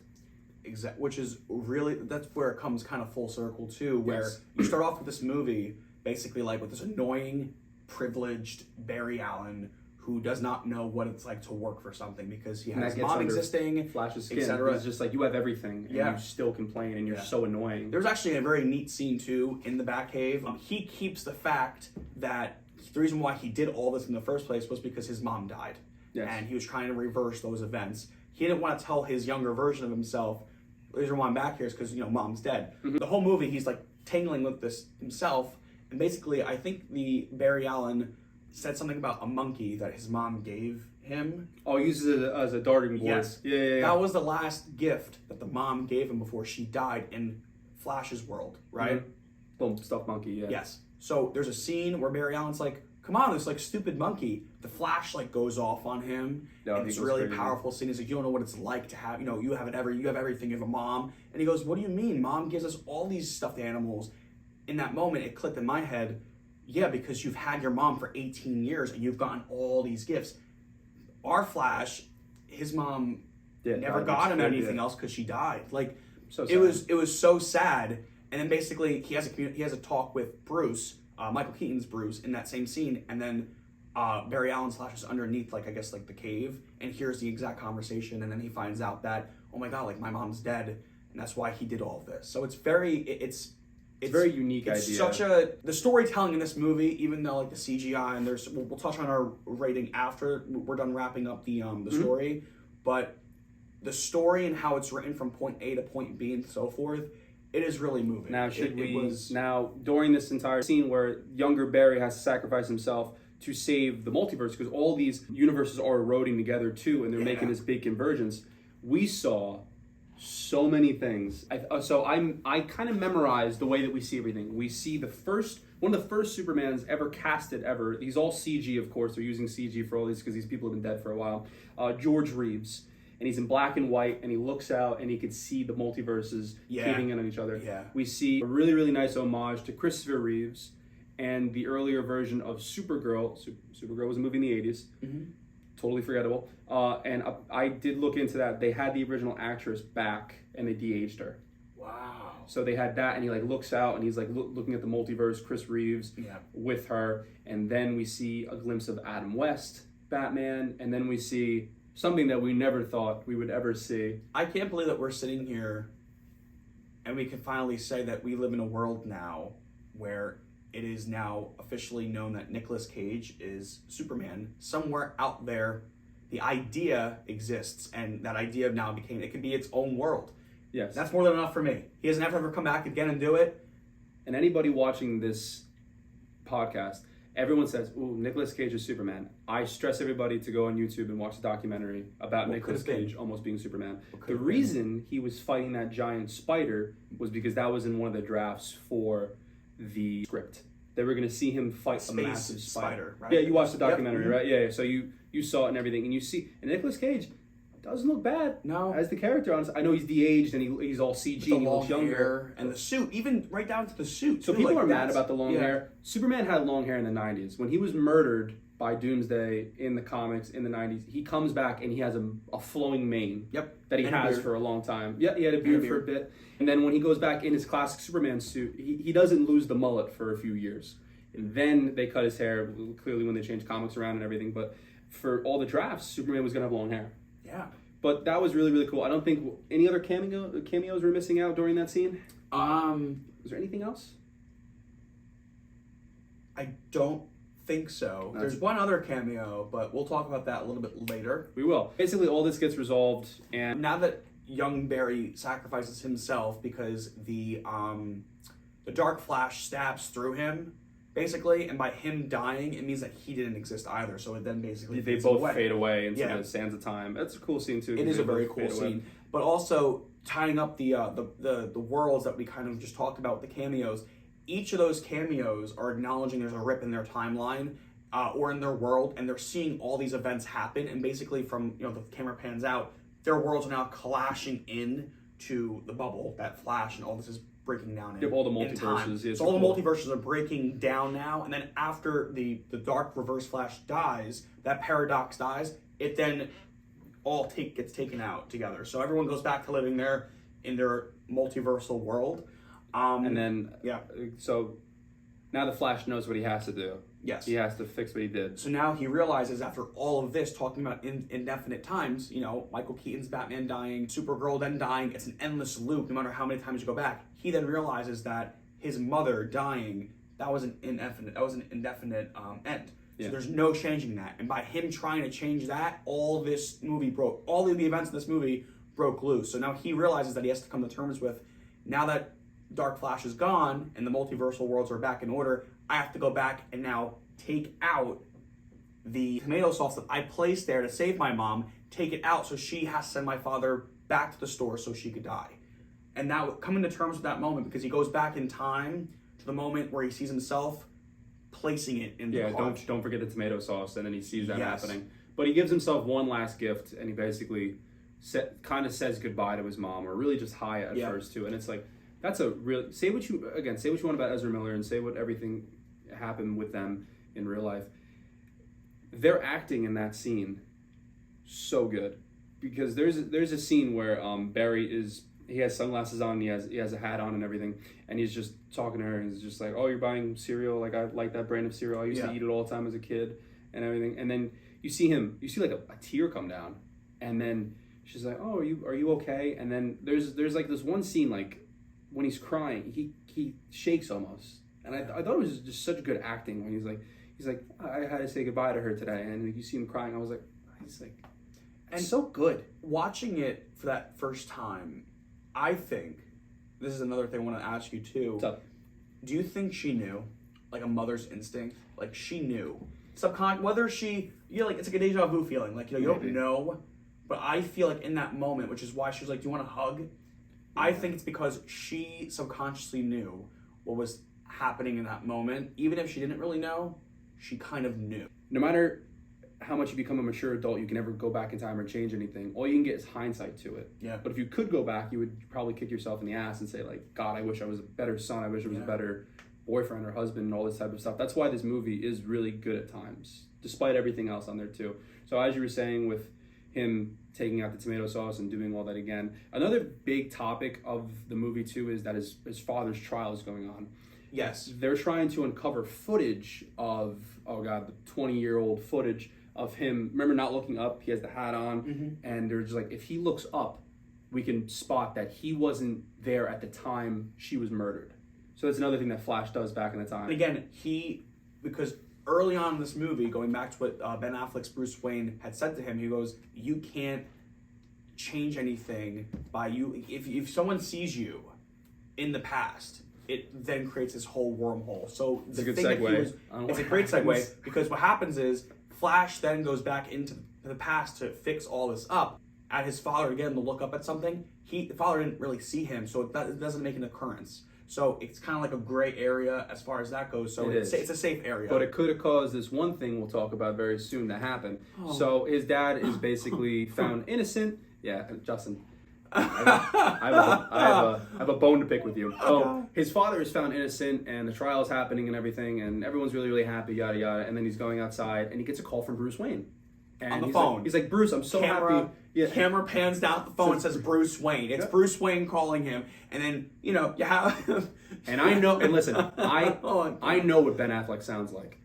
Which is really, that's where it comes kind of full circle too, where Yes. you start off with this movie basically like with this annoying, privileged Barry Allen who does not know what it's like to work for something because he And has that gets mom under existing, Flash's skin. etc. It's just like, you have everything, and Yeah. you still complain, and you're Yeah. so annoying. There's actually a very neat scene too in the Batcave. He keeps the fact that the reason why he did all this in the first place was because his mom died. Yes. And he was trying to reverse those events. He didn't want to tell his younger version of himself, the reason why I'm back here is because, mom's dead. Mm-hmm. The whole movie, he's like tangling with this himself. And basically, I think the Barry Allen said something about a monkey that his mom gave him. Oh, he uses it as a darting board. Yes. Yeah. That was the last gift that the mom gave him before she died in Flash's world, right? Mhm. Boom, stuffed monkey, yeah. Yes. So there's a scene where Barry Allen's like, come on, this like stupid monkey. The Flash like goes off on him. No, and he it's a goes really crazy. powerful scene. He's like, you don't know what it's like to have, you have everything, you have a mom. And he goes, what do you mean? Mom gives us all these stuffed animals. In that moment, it clicked in my head, yeah, because you've had your mom for 18 years and you've gotten all these gifts. Our Flash, his mom never died. got him Yeah. anything else because she died. Like, So it sad. was so sad. And then basically he has a talk with Bruce, Michael Keaton's Bruce, in that same scene, and then Barry Allen slashes underneath, like I guess like the cave, and hears the exact conversation, and then he finds out that, oh my god, like my mom's dead, and that's why he did all of this. So it's a very unique it's idea. the storytelling in this movie, even though like the CGI and we'll touch on our rating after we're done wrapping up the story, but the story and how it's written from point A to point B and so forth, it is really moving. Now, now during this entire scene where younger Barry has to sacrifice himself to save the multiverse, because all these universes are eroding together too, and they're making this big convergence, we saw so many things. I kind of memorized the way that we see everything. We see one of the first Supermans ever casted ever. He's all CG, of course. They're using CG for all these because these people have been dead for a while. George Reeves. And he's in black and white, and he looks out, and he can see the multiverses caving in on each other. Yeah. We see a really, really nice homage to Christopher Reeves and the earlier version of Supergirl. Supergirl was a movie in the 80s. Mm-hmm. Totally forgettable. And I did look into that. They had the original actress back, and they de-aged her. Wow. So they had that, and he like looks out, and he's like looking at the multiverse, Chris Reeves with her. And then we see a glimpse of Adam West, Batman, and then we see something that we never thought we would ever see. I can't believe that we're sitting here and we can finally say that we live in a world now where it is now officially known that Nicolas Cage is Superman. Somewhere out there, the idea exists, and that idea now it can be its own world. Yes. That's more than enough for me. He doesn't have to ever come back again and do it. And anybody watching this podcast, everyone says, ooh, Nicolas Cage is Superman. I stress everybody to go on YouTube and watch the documentary about Nicolas Cage almost being Superman. The reason he was fighting that giant spider was because that was in one of the drafts for the script. They were going to see him fight a massive spider. Right? Yeah, you watched the documentary, Yep. right? Yeah. So you saw it and everything, and you see, and Nicolas Cage doesn't look bad. No. As the character, honestly. I know he's de-aged and he's all CG With the and he long looks younger. hair and the suit, even right down to the suit. So too, people like, are mad that's- about the long hair. Superman had long hair in the 90s. When he was murdered by Doomsday in the comics in the 90s, he comes back and he has a flowing mane. Yep. That he And a has beard. for a long time. Yeah, he had a beard for a bit. And then when he goes back in his classic Superman suit, he doesn't lose the mullet for a few years. And then they cut his hair, clearly when they changed comics around and everything. But for all the drafts, Superman was going to have long hair. Yeah. But that was really, really cool. I don't think any other cameos were missing out during that scene. Was there anything else? I don't think so. There's one other cameo, but we'll talk about that a little bit later. We will. Basically, all this gets resolved, and now that young Barry sacrifices himself because the Dark Flash stabs through him, basically, and by him dying, it means that he didn't exist either. So it then basically they both fade away into the sands of time. That's a cool scene too. It is a very cool scene, but also tying up the worlds that we kind of just talked about with the cameos. Each of those cameos are acknowledging there's a rip in their timeline or in their world, and they're seeing all these events happen. And basically, from the camera pans out, their worlds are now clashing in to the bubble that Flash and all this is breaking down in. All the multiverses. Yeah, so all the multiverses are breaking down now, and then after the Dark Reverse Flash dies, that paradox dies. It then all gets taken out together. So everyone goes back to living in their multiversal world. And then, so now the Flash knows what he has to do. Yes. He has to fix what he did. So now he realizes after all of this, talking about indefinite times, Michael Keaton's Batman dying, Supergirl then dying, it's an endless loop no matter how many times you go back. He then realizes that his mother dying, that was an indefinite end. So there's no changing that. And by him trying to change that, all of the events in this movie broke loose. So now he realizes that he has to come to terms with, now that Dark Flash is gone and the multiversal worlds are back in order, I have to go back and now take out the tomato sauce that I placed there to save my mom, take it out so she has to send my father back to the store so she could die. And now coming to terms with that moment, because he goes back in time to the moment where he sees himself placing it in the heart. Don't forget the tomato sauce, and then he sees that happening. But he gives himself one last gift, and he basically kind of says goodbye to his mom, or really just hi at first too. And it's like, that's a real, say what you want about Ezra Miller and say what everything happened with them in real life. They're acting in that scene so good, because there's a scene where Barry he has sunglasses on, and he has a hat on and everything, and he's just talking to her, and he's just like, oh, you're buying cereal, like I like that brand of cereal, I used to eat it all the time as a kid and everything. And then you see like a tear come down, and then she's like, oh, are you okay? And then there's like this one scene, like when he's crying, he shakes almost, and I thought it was just such good acting when he's like I had to say goodbye to her today, and you see him crying. I was like, and so good. Watching it for that first time, I think this is another thing I want to ask you too. What's up? Do you think she knew, like a mother's instinct, like she knew, whether she, like it's like a deja vu feeling, like you don't know, but I feel like in that moment, which is why she was like, do you want a hug? I think it's because she subconsciously knew what was happening in that moment. Even if she didn't really know, she kind of knew. No matter how much you become a mature adult, you can never go back in time or change anything. All you can get is hindsight to it. Yeah. But if you could go back, you would probably kick yourself in the ass and say, like, God, I wish I was a better son. I wish I was a better boyfriend or husband and all this type of stuff. That's why this movie is really good at times, despite everything else on there too. So as you were saying with him taking out the tomato sauce and doing all that again. Another big topic of the movie too is that his father's trial is going on. Yes. They're trying to uncover footage of, the 20-year-old footage of him. Remember not looking up? He has the hat on, and they're just like, if he looks up, we can spot that he wasn't there at the time she was murdered. So that's another thing that Flash does back in the time. And again, because early on in this movie, going back to what Ben Affleck's Bruce Wayne had said to him, he goes, you can't change anything by you. If someone sees you in the past, it then creates this whole wormhole. So it's a good segue. It's a great segue, because what happens is Flash then goes back into the past to fix all this up. At his father again to look up at something. The father didn't really see him, so it doesn't make an occurrence. So it's kind of like a gray area as far as that goes. So it's a safe area. But it could have caused this one thing we'll talk about very soon to happen. Oh. So his dad is basically found innocent. Yeah, Justin. I have a bone to pick with you. So his father is found innocent, and the trial is happening and everything, and everyone's really, really happy, yada yada. And then he's going outside, and he gets a call from Bruce Wayne. And on the phone. He's like, Bruce, I'm so happy. Yeah. Camera pans down the phone and says Bruce Wayne. It's Bruce Wayne calling him. And then, you have... And I know, and listen, I know what Ben Affleck sounds like.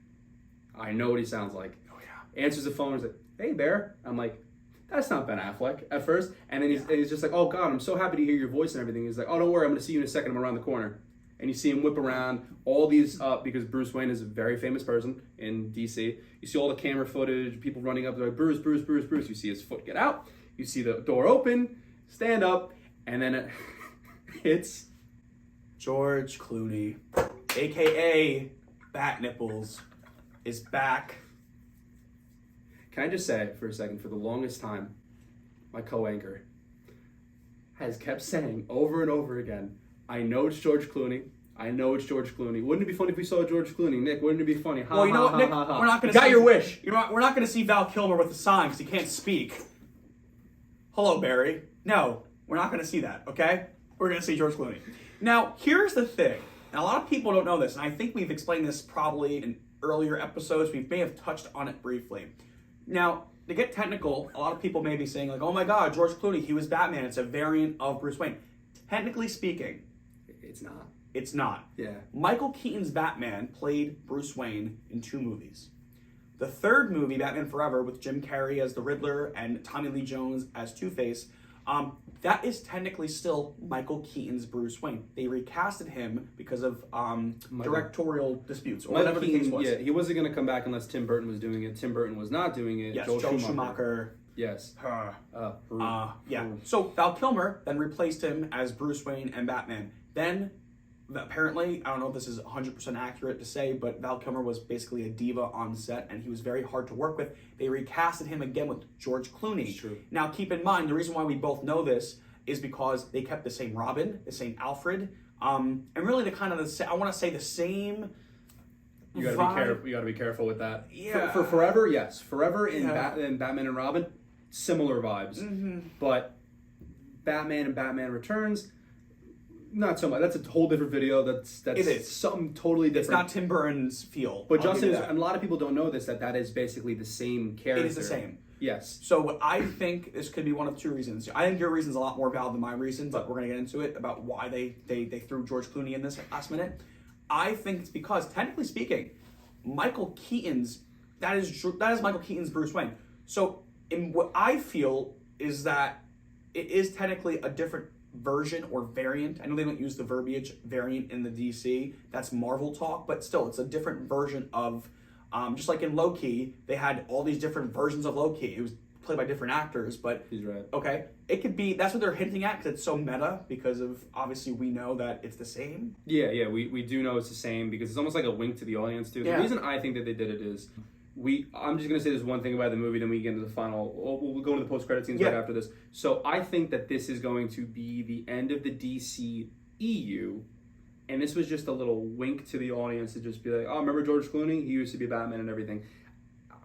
I know what he sounds like. Oh, yeah. Answers the phone and is like, hey, Bear. I'm like, that's not Ben Affleck at first. And then he's just like, oh God, I'm so happy to hear your voice and everything. He's like, oh, don't worry, I'm going to see you in a second. I'm around the corner. And you see him whip around all these, because Bruce Wayne is a very famous person in DC. You see all the camera footage, people running up, they're like, Bruce, Bruce, Bruce, Bruce. You see his foot get out. You see the door open, stand up, and then it's George Clooney, a.k.a. BatNipples, is back. Can I just say for a second, for the longest time, my co-anchor has kept saying over and over again, I know it's George Clooney. I know it's George Clooney. Wouldn't it be funny if we saw George Clooney? Nick, wouldn't it be funny? Ha, well, you know what, Nick? Ha, ha. We're not going to got your wish. You know what? We're not going to see Val Kilmer with the sign because he can't speak. Hello, Barry. No, we're not going to see that, okay? We're going to see George Clooney. Now, here's the thing. And a lot of people don't know this, and I think we've explained this probably in earlier episodes. We may have touched on it briefly. Now, to get technical, a lot of people may be saying, like, oh my God, George Clooney, he was Batman. It's a variant of Bruce Wayne. Technically speaking, it's not. It's not. Yeah. Michael Keaton's Batman played Bruce Wayne in 2 movies. The third movie, Batman Forever, with Jim Carrey as the Riddler and Tommy Lee Jones as Two-Face, that is technically still Michael Keaton's Bruce Wayne. They recasted him because of directorial disputes or whatever the case was. Yeah, he wasn't going to come back unless Tim Burton was doing it. Tim Burton was not doing it. Yes, Joel Schumacher. Yes. Yeah. So Val Kilmer then replaced him as Bruce Wayne and Batman. Then, apparently, I don't know if this is 100% accurate to say, but Val Kilmer was basically a diva on set, and he was very hard to work with. They recasted him again with George Clooney. It's true. Now, keep in mind, the reason why we both know this is because they kept the same Robin, the same Alfred, and really the kind of I want to say the same. You got to be careful. You got to be careful with that. Yeah. For Forever, yes. Forever in Batman and Robin, similar vibes. Mm-hmm. But Batman and Batman Returns, not so much. That's a whole different video. That's it is something totally different. It's not Tim Burton's feel. But Justin, and a lot of people don't know this, that is basically the same character. It is the same. Yes. So what I think this could be one of 2 reasons. I think your reason's a lot more valid than my reason, but we're going to get into it about why they threw George Clooney in this last minute. I think it's because, technically speaking, Michael Keaton's, that is Michael Keaton's Bruce Wayne. So in what I feel is that it is technically a different version or variant. I know they don't use the verbiage variant in the DC. That's Marvel talk, but still, it's a different version of, just like in Loki, they had all these different versions of Loki. It was played by different actors, but he's right. Okay, it could be, that's what they're hinting at because it's so meta, because of, obviously we know that it's the same. Yeah, we do know it's the same because it's almost like a wink to the audience too. Yeah. The reason I think that they did it is, I'm just going to say this one thing about the movie, then we get into the final, we'll go into the post-credit scenes right after this. So I think that this is going to be the end of the DC EU, and this was just a little wink to the audience to just be like, oh, remember George Clooney? He used to be Batman and everything.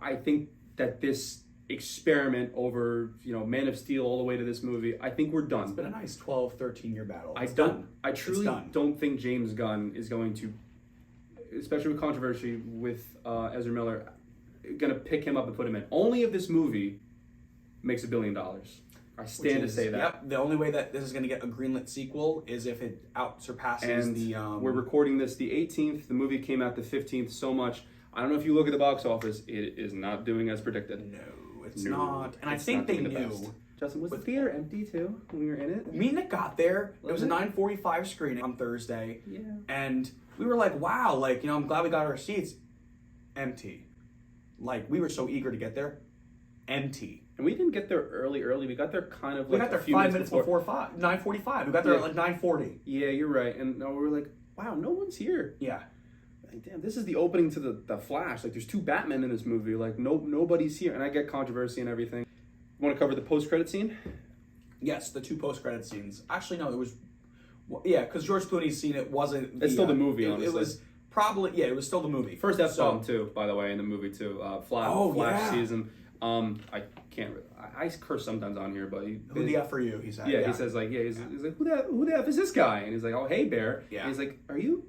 I think that this experiment over, Man of Steel all the way to this movie, I think we're done. It's been a nice 12, 13-year battle. I truly don't think James Gunn is going to, especially with controversy with Ezra Miller, going to pick him up and put him in. Only if this movie makes $1 billion. I stand to say that. Yep. The only way that this is going to get a greenlit sequel is if it surpasses the. We're recording this the 18th. The movie came out the 15th. So much. I don't know if you look at the box office. It is not doing as predicted. No, it's not. And I think they knew. Justin, was the theater empty too when we were in it? Me and Nick got there. It was a 9:45 screening on Thursday. Yeah. And we were like, wow, like, I'm glad we got our seats. Empty. Like, we were so eager to get there. Empty. And we didn't get there early. We got there kind of like we got there a few 5 minutes before 9:45. We got there at like 9:40. Yeah, you're right. And we were like, wow, no one's here. Yeah. Like, damn, this is the opening to the Flash. Like, there's 2 Batmen in this movie. Like, nobody's here. And I get controversy and everything. You want to cover the post-credit scene? Yes, the 2 post-credit scenes. Actually, no, there was... Well, yeah, because George Clooney's scene, it wasn't... It's still the movie, honestly. It was probably... Yeah, it was still the movie. First F-bomb, too, by the way, in the movie, too. Flash season. I can't... I curse sometimes on here, but... Who the F are you, he said. Yeah, he says, like, he's like, who the F is this guy? And he's like, oh, hey, Bear. Yeah. And he's like, are you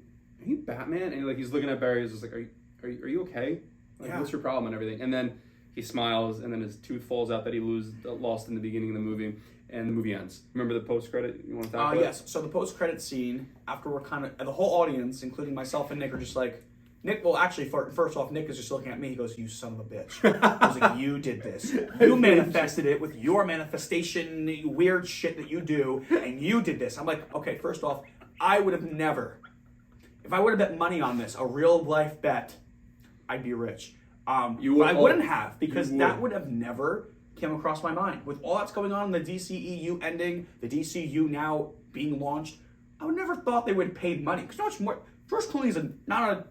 Batman? And he's looking at Barry, he's just like, are you okay? Like, what's your problem and everything? And then he smiles, and then his tooth falls out that he lost in the beginning of the movie, and the movie ends. Remember the post-credit? You want to talk about yes. So the post-credit scene, after we're kind of... The whole audience, including myself and Nick, are just like, Nick, well, actually, first off, Nick is just looking at me. He goes, "You son of a bitch." I was like, "You did this. You manifested it with your manifestation weird shit that you do, and you did this." I'm like, okay, first off, I would have never. If I would have bet money on this, a real life bet, I'd be rich. But I wouldn't have, because that would have never came across my mind. With all that's going on, the DCEU ending, the DCU now being launched, I would never thought they would pay money. Because much more, George Clooney's not an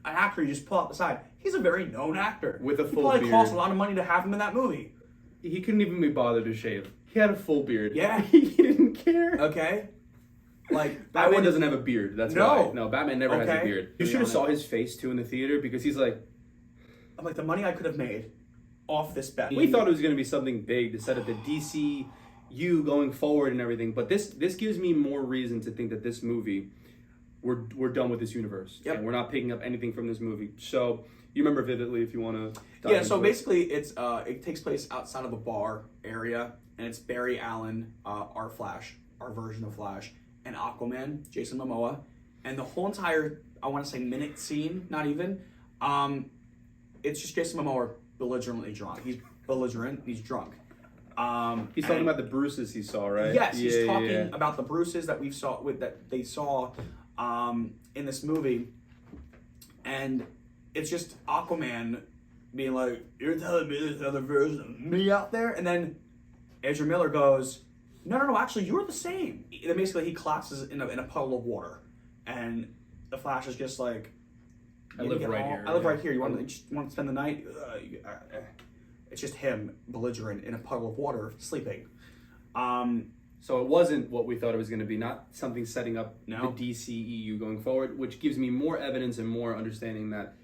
actor you just pull out the side. He's a very known actor. With a full beard. It probably cost a beard. lot of money to have him in that movie. He couldn't even be bothered to shave. He had a full beard. Yeah. He didn't care. Okay. Like, Batman doesn't have a beard. That's why. No, Batman never has a beard. You should have saw his face too in the theater, because he's like, I'm like, the money I could have made off this bet. we thought it was going to be something big to set up the DCU going forward and everything, but this gives me more reason to think that this movie, we're done with this universe. Yep. And we're not picking up anything from this movie. So you remember vividly if you want to. Yeah. So basically, it takes place outside of a bar area, and it's Barry Allen, our Flash, our version of Flash, and Aquaman, Jason Momoa, and the whole entire, I want to say, minute scene, not even. It's just Jason Momoa belligerently drunk. He's belligerent. He's drunk. He's talking about the bruises he saw, right? Yes, he's talking about the bruises that they saw in this movie, and it's just Aquaman being like, "You're telling me there's another version of me out there," and then Ezra Miller goes, "No, actually, you're the same." And then basically he collapses in a puddle of water, and the Flash is just like, I live right here. I live right here. You want to spend the night? It's just him belligerent in a puddle of water, sleeping. So it wasn't what we thought it was going to be. Not something setting up No. the DCEU going forward, which gives me more evidence and more understanding that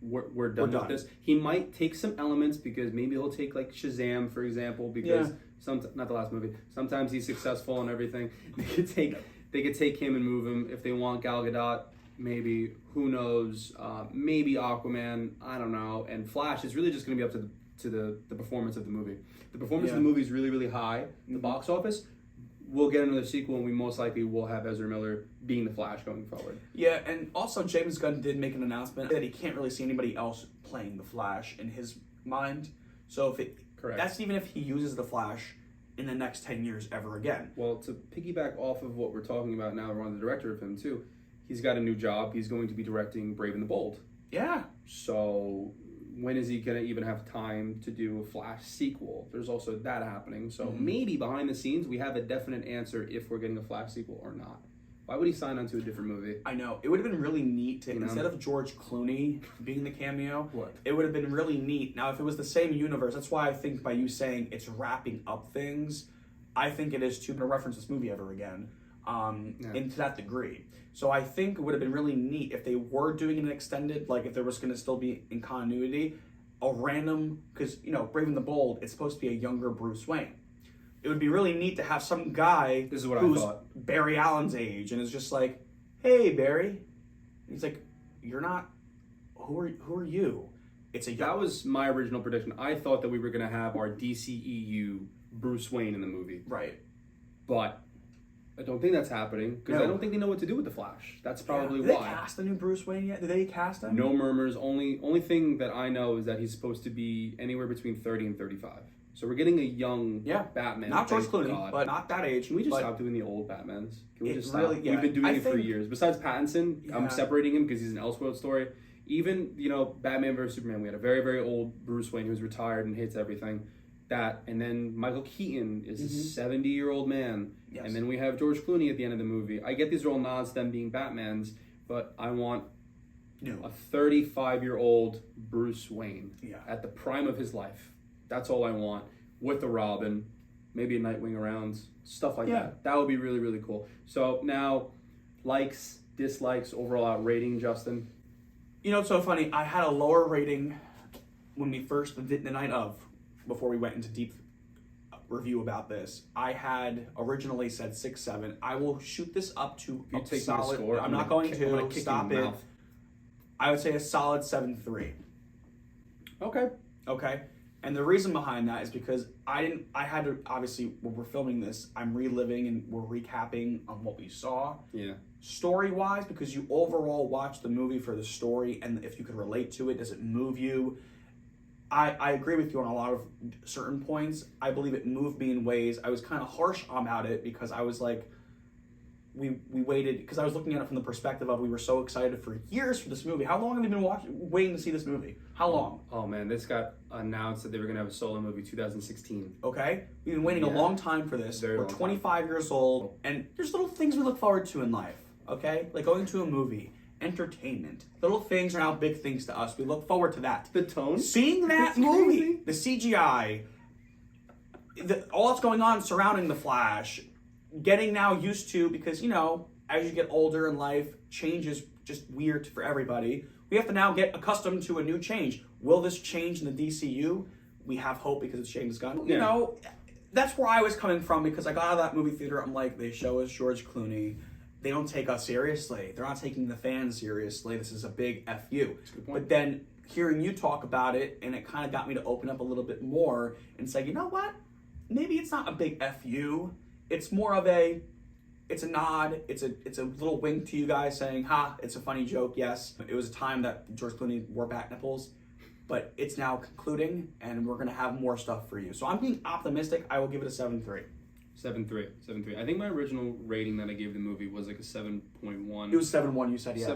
we're done with this. He might take some elements, because maybe he'll take like Shazam, for example, because not the last movie. Sometimes he's successful and everything. They could take him and move him if they want. Gal Gadot. Maybe, who knows, maybe Aquaman, I don't know, and Flash is really just going to be up to the performance of the movie. The performance of the movie is really, really high. The box office, we'll get another sequel, and we most likely will have Ezra Miller being the Flash going forward. Yeah, and also James Gunn did make an announcement that he can't really see anybody else playing the Flash in his mind. So that's even if he uses the Flash in the next 10 years ever again. Well, to piggyback off of what we're talking about now, we're on the director of him too. He's got a new job. He's going to be directing Brave and the Bold. Yeah.. When is he going to even have time to do a Flash sequel? There's also that happening. So maybe behind the scenes, we have a definite answer if we're getting a Flash sequel or not. Why would he sign on to a different movie? I know. It would have been really neat to, instead of George Clooney being the cameo, it would have been really neat. Now, if it was the same universe, that's why I think by you saying it's wrapping up things, I think it is to reference this movie ever again. To that degree. So I think it would have been really neat if they were doing an extended, like if there was going to still be in continuity, a random, because, Brave and the Bold, it's supposed to be a younger Bruce Wayne. It would be really neat to have some guy who's Barry Allen's age, and is just like, "Hey, Barry." And he's like, "You're not, who are you?" That was my original prediction. I thought that we were going to have our DCEU Bruce Wayne in the movie. Right. But I don't think that's happening, because I don't think they know what to do with the Flash. That's probably why. Did they cast the new Bruce Wayne yet? Did they cast him? No murmurs. Only thing that I know is that he's supposed to be anywhere between 30 and 35. So we're getting a young Batman. Not George Clooney, but not that age. Can we just stop doing the old Batmans? Can we just stop? Really, We've been doing it for years. Besides Pattinson, I'm separating him because he's an Elseworld story. Even, Batman vs. Superman, we had a very, very old Bruce Wayne who's retired and hates everything. That, and then Micheal Keaton is a 70-year-old man. Yes. And then we have George Clooney at the end of the movie. I get these are all nods to them being Batmans, but I want a 35-year-old Bruce Wayne at the prime of his life. That's all I want. With the Robin, maybe a Nightwing around, stuff like that. That would be really, really cool. So now, likes, dislikes, overall rating, Justin? It's so funny. I had a lower rating when we first, the night of, before we went into deep review about this. I had originally said 6-7. I will shoot this up to a solid. Score. I'm not going to stop it. I would say a solid 7-3. Okay. And the reason behind that is because I had to, obviously, when we're filming this, I'm reliving and we're recapping on what we saw. Yeah. story-wise, because you overall watch the movie for the story, and if you could relate to it, does it move you? I agree with you on a lot of certain points. I believe it moved me in ways. I was kind of harsh about it because I was like, we waited, because I was looking at it from the perspective of we were so excited for years for this movie. How long have you been waiting to see this movie? How long? Oh man, this got announced that they were going to have a solo movie 2016. Okay? We've been waiting a long time for this. We're 25 years old, and there's little things we look forward to in life, okay? Like going to a movie. Entertainment. Little things are now big things to us. We look forward to that. The tone? Seeing that movie, the CGI, all that's going on surrounding the Flash, getting now used to, because, you know, as you get older in life, change is just weird for everybody. We have to now get accustomed to a new change. Will this change in the DCU? We have hope because it's James Gunn. Yeah. You know, that's where I was coming from, because I got out of that movie theater, I'm like, they show us George Clooney. They don't take us seriously. They're not taking the fans seriously. This is a big FU. But then hearing you talk about it, and it kind of got me to open up a little bit more and say, you know what? Maybe it's not a big FU. It's more of it's a nod. It's a little wink to you guys saying, ha, it's a funny joke. Yes, it was a time that George Clooney wore BatNipples, but it's now concluding, and we're going to have more stuff for you. So I'm being optimistic. I will give it a 7.3. 7.3. I think my original rating that I gave the movie was like a 7.1. It was 7.1. You said, yeah.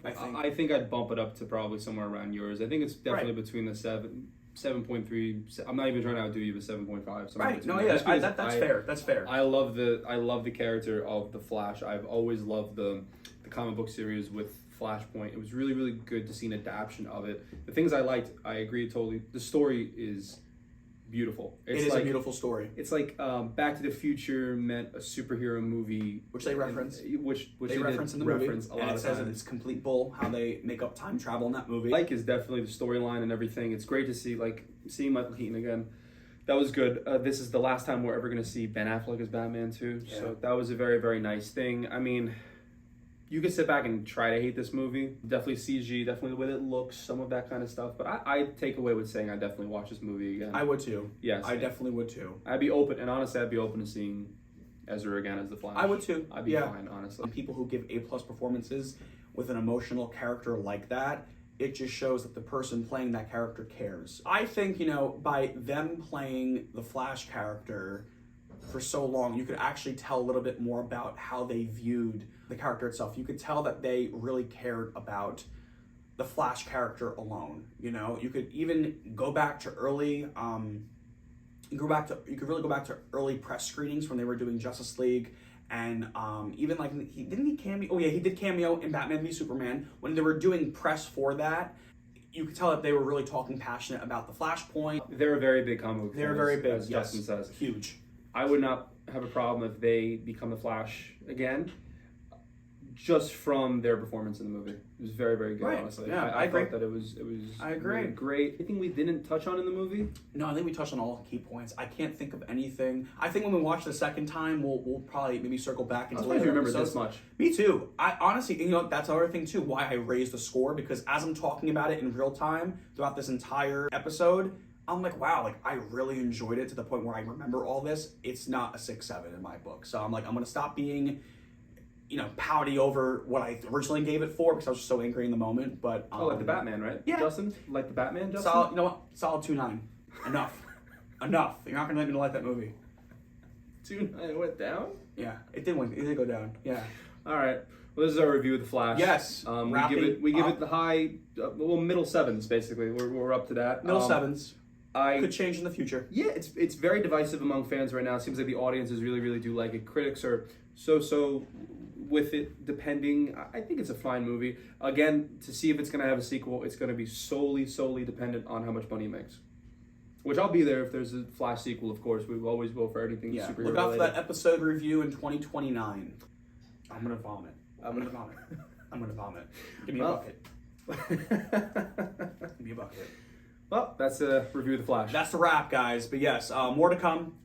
I think I'd bump it up to probably somewhere around yours. I think it's definitely between the 7.3. I'm not even trying to outdo you with 7.5. Right. No, yeah, that's fair. That's fair. I love the character of the Flash. I've always loved the comic book series with Flashpoint. It was really, really good to see an adaptation of it. The things I liked, I agree totally. The story is beautiful. It is a beautiful story. It's like Back to the Future meant a superhero movie, which they reference, which they reference in the movie, a lot of says that it's complete bull how they make up time travel in that movie. Is definitely the storyline and everything. It's great to see seeing Micheal Keaton again. That was good. This is the last time we're ever going to see Ben Affleck as Batman too. Yeah. So that was a very, very nice thing. I mean, you could sit back and try to hate this movie. Definitely CG, definitely the way it looks, some of that kind of stuff. But I take away with saying I definitely watch this movie again. I would too. Yes. I definitely would too. I'd be open to seeing Ezra again as the Flash. I would too. I'd be fine, honestly. People who give A+ performances with an emotional character like that, it just shows that the person playing that character cares. I think, by them playing the Flash character for so long, you could actually tell a little bit more about how they viewed the character itself. You could tell that they really cared about the Flash character alone. You could even go back to early, you could really go back to early press screenings when they were doing Justice League, and even he cameo. Oh yeah, he did cameo in Batman v Superman when they were doing press for that. You could tell that they were really talking passionate about the Flashpoint. They're a very big comic book. They're very big. As Justin says, huge. I would not have a problem if they become the Flash again, just from their performance in the movie. It was very, very good, honestly. Yeah, I agree. thought that it was I agree. Really great. Anything we didn't touch on in the movie? No, I think we touched on all key points. I can't think of anything. I think when we watch the second time, we'll probably maybe circle back into later remember episodes. this much. Me too. I honestly, that's another thing too, why I raised the score, because as I'm talking about it in real time throughout this entire episode, I'm like, wow, I really enjoyed it to the point where I remember all this. It's not a 6-7 in my book. So I'm like, I'm going to stop being, pouty over what I originally gave it for, because I was just so angry in the moment. But like the Batman, right? Yeah. Justin? Like the Batman, Justin? Solid, you know what? Solid 2.9. Enough. Enough. You're not going to let me like that movie. 2.9 it went down? Yeah, it did win. It did go down. Yeah. All right. Well, this is our review of The Flash. Yes. We give it the high, middle 7s, basically. We're up to that. Middle 7s. Could change in the future. Yeah, it's very divisive among fans right now. It seems like the audiences really, really do like it. Critics are so with it, depending. I think it's a fine movie. Again, to see if it's going to have a sequel, it's going to be solely dependent on how much money it makes. Which I'll be there if there's a Flash sequel, of course. We always will for anything superhero related. Look out for that episode review in 2029. I'm going to vomit. Give me a bucket. Give me a bucket. Well, that's a review of The Flash. That's the wrap, guys. But yes, more to come.